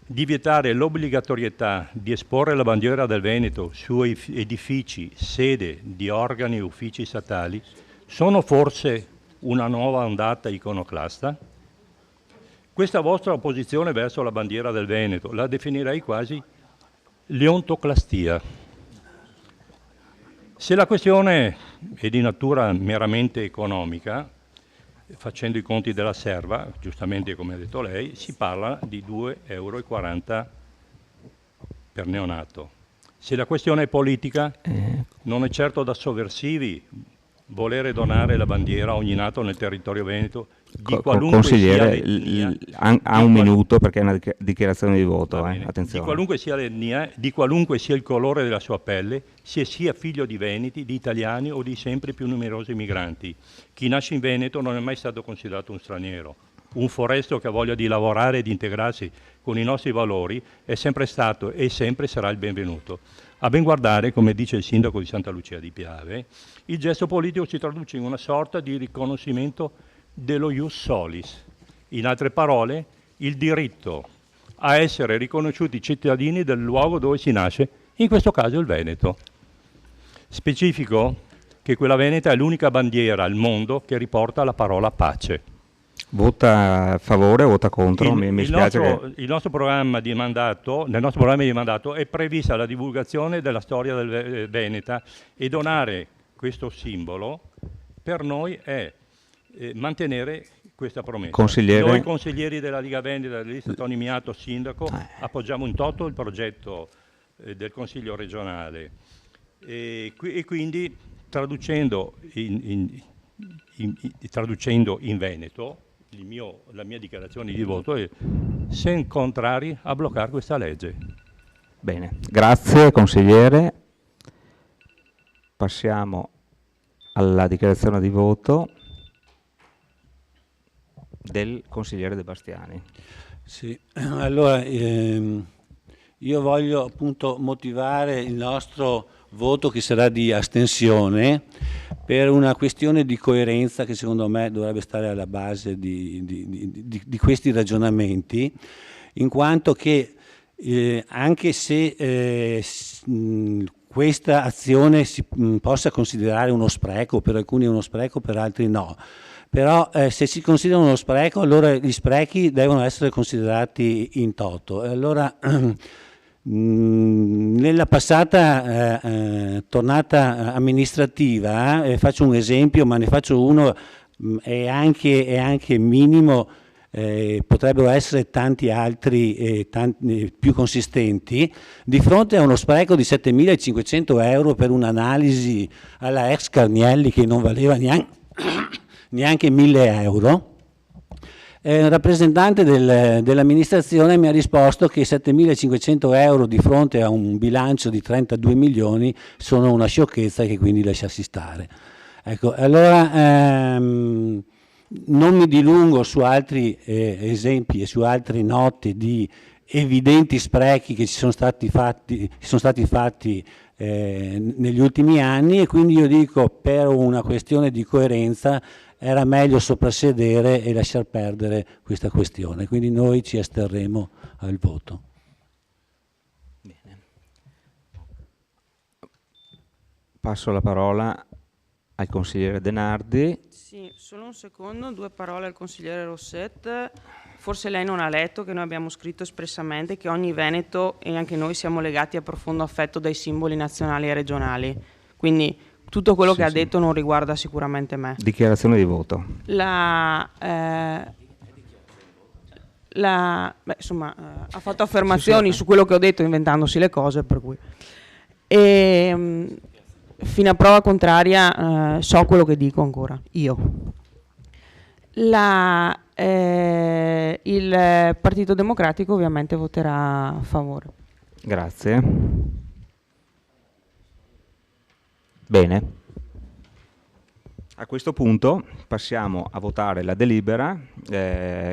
di vietare l'obbligatorietà di esporre la bandiera del Veneto su edifici, sede di organi e uffici statali, sono forse una nuova ondata iconoclasta? Questa vostra opposizione verso la bandiera del Veneto la definirei quasi leontoclastia. Se la questione è di natura meramente economica, facendo i conti della serva, giustamente come ha detto lei, si parla di 2,40 euro per neonato. Se la questione è politica, non è certo da sovversivi volere donare la bandiera a ogni nato nel territorio veneto, di qualunque consigliere, sia ha un minuto perché è una dichiarazione di voto, attenzione. Di qualunque sia il colore della sua pelle, sia figlio di veneti, di italiani o di sempre più numerosi migranti. Chi nasce in Veneto non è mai stato considerato un straniero. Un foresto che ha voglia di lavorare e di integrarsi con i nostri valori è sempre stato e sempre sarà il benvenuto. A ben guardare, come dice il sindaco di Santa Lucia di Piave, il gesto politico si traduce in una sorta di riconoscimento dello ius solis. In altre parole, il diritto a essere riconosciuti cittadini del luogo dove si nasce, in questo caso il Veneto. Specifico che quella veneta è l'unica bandiera al mondo che riporta la parola pace. Vota a favore o vota contro? Il nostro programma di mandato, nel nostro programma di mandato è prevista la divulgazione della storia del Veneta, e donare questo simbolo per noi è mantenere questa promessa. Consigliere. Noi consiglieri della Liga Veneta, della lista Toni Miato, sindaco, appoggiamo in toto il progetto del Consiglio regionale e quindi traducendo in Veneto la mia dichiarazione di voto è sen contrari a bloccare questa legge. Bene, grazie consigliere. Passiamo alla dichiarazione di voto del consigliere De Bastiani. Sì, allora io voglio appunto motivare il nostro voto che sarà di astensione per una questione di coerenza che secondo me dovrebbe stare alla base di questi ragionamenti, in quanto che anche se questa azione si possa considerare uno spreco, per alcuni uno spreco, per altri no, però se si considera uno spreco, allora gli sprechi devono essere considerati in toto. Allora nella passata tornata amministrativa, faccio un esempio, ma ne faccio uno, è anche minimo, potrebbero essere tanti altri più consistenti, di fronte a uno spreco di 7.500 euro per un'analisi alla ex Carnielli che non valeva neanche 1.000 euro. Un rappresentante dell'amministrazione mi ha risposto che 7.500 euro di fronte a un bilancio di 32 milioni sono una sciocchezza e che quindi lasciassi stare. Ecco, allora non mi dilungo su altri esempi e su altre note di evidenti sprechi che sono stati fatti negli ultimi anni, e quindi io dico, per una questione di coerenza era meglio soprassedere e lasciar perdere questa questione, quindi noi ci asterremo al voto. Bene. Passo la parola al consigliere De Nardi. Sì, solo un secondo, 2 parole al consigliere Rosset. Forse lei non ha letto che noi abbiamo scritto espressamente che ogni veneto e anche noi siamo legati a profondo affetto dai simboli nazionali e regionali. Quindi tutto quello che ha detto non riguarda sicuramente me. Dichiarazione di voto. Ha fatto affermazioni su quello che ho detto inventandosi le cose, per cui fino a prova contraria so quello che dico ancora io. Il Partito Democratico ovviamente voterà a favore. Grazie. Bene. A questo punto passiamo a votare la delibera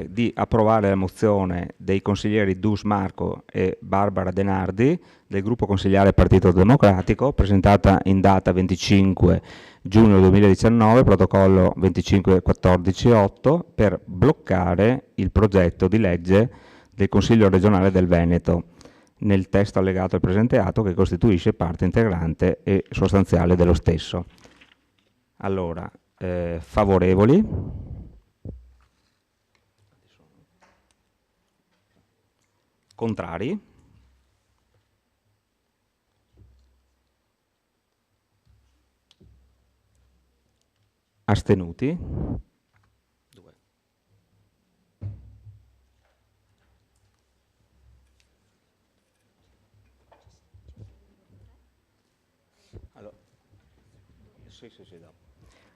di approvare la mozione dei consiglieri Dus Marco e Barbara De Nardi del gruppo consigliare Partito Democratico, presentata in data 25 giugno 2019, protocollo 2514-8, per bloccare il progetto di legge del Consiglio regionale del Veneto nel testo allegato al presente atto, che costituisce parte integrante e sostanziale dello stesso. Allora, favorevoli? Contrari? Astenuti?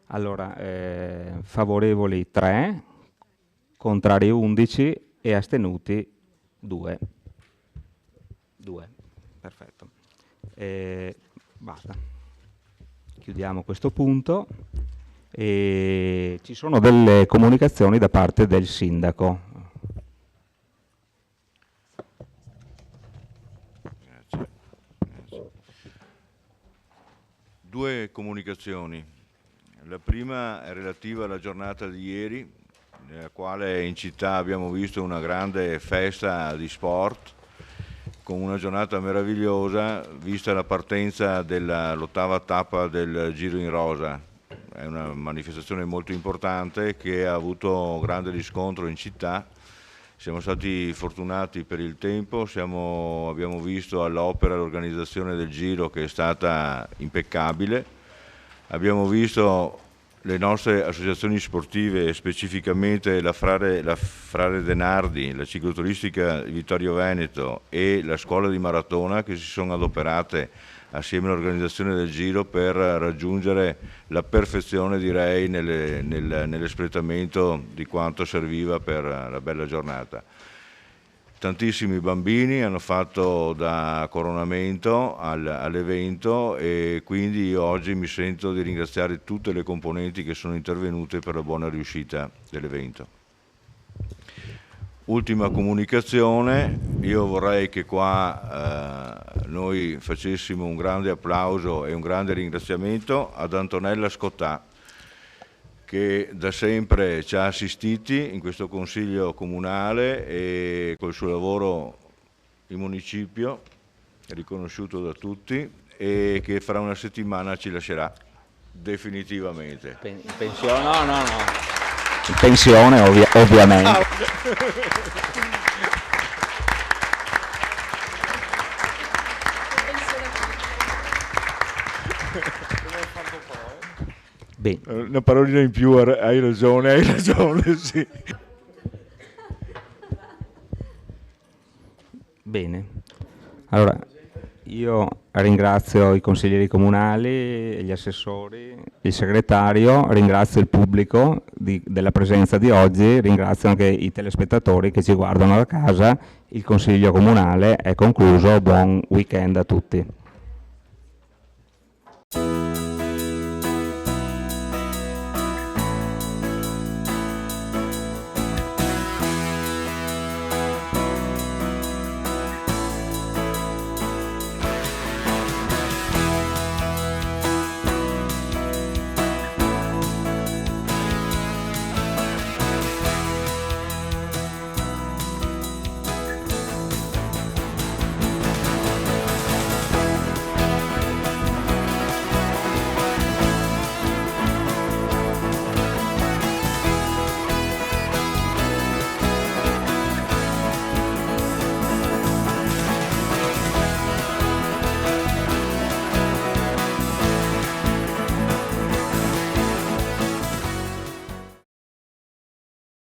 Allora, favorevoli 3, contrari 11 e astenuti 2. Perfetto. Basta. Chiudiamo questo punto. E ci sono delle comunicazioni da parte del sindaco. Grazie. 2 comunicazioni. La prima è relativa alla giornata di ieri, nella quale in città abbiamo visto una grande festa di sport, con una giornata meravigliosa, vista la partenza dell'8ª tappa del Giro in Rosa. È una manifestazione molto importante che ha avuto grande riscontro in città. Siamo stati fortunati per il tempo, abbiamo visto all'opera l'organizzazione del Giro, che è stata impeccabile. Abbiamo visto le nostre associazioni sportive, specificamente la Frare De Nardi, la cicloturistica Vittorio Veneto e la scuola di maratona, che si sono adoperate assieme all'organizzazione del Giro per raggiungere la perfezione, direi, nell'espletamento di quanto serviva per la bella giornata. Tantissimi bambini hanno fatto da coronamento all'evento, e quindi io oggi mi sento di ringraziare tutte le componenti che sono intervenute per la buona riuscita dell'evento. Ultima comunicazione, io vorrei che qua noi facessimo un grande applauso e un grande ringraziamento ad Antonella Scottà, che da sempre ci ha assistiti in questo Consiglio Comunale, e col suo lavoro il municipio è riconosciuto da tutti, e che fra una settimana ci lascerà definitivamente. Pensione? No. In pensione, ovviamente. Bene. Una parolina in più, hai ragione, sì. Bene, allora io ringrazio i consiglieri comunali, gli assessori, il segretario, ringrazio il pubblico della presenza di oggi, ringrazio anche i telespettatori che ci guardano da casa. Il consiglio comunale è concluso, buon weekend a tutti.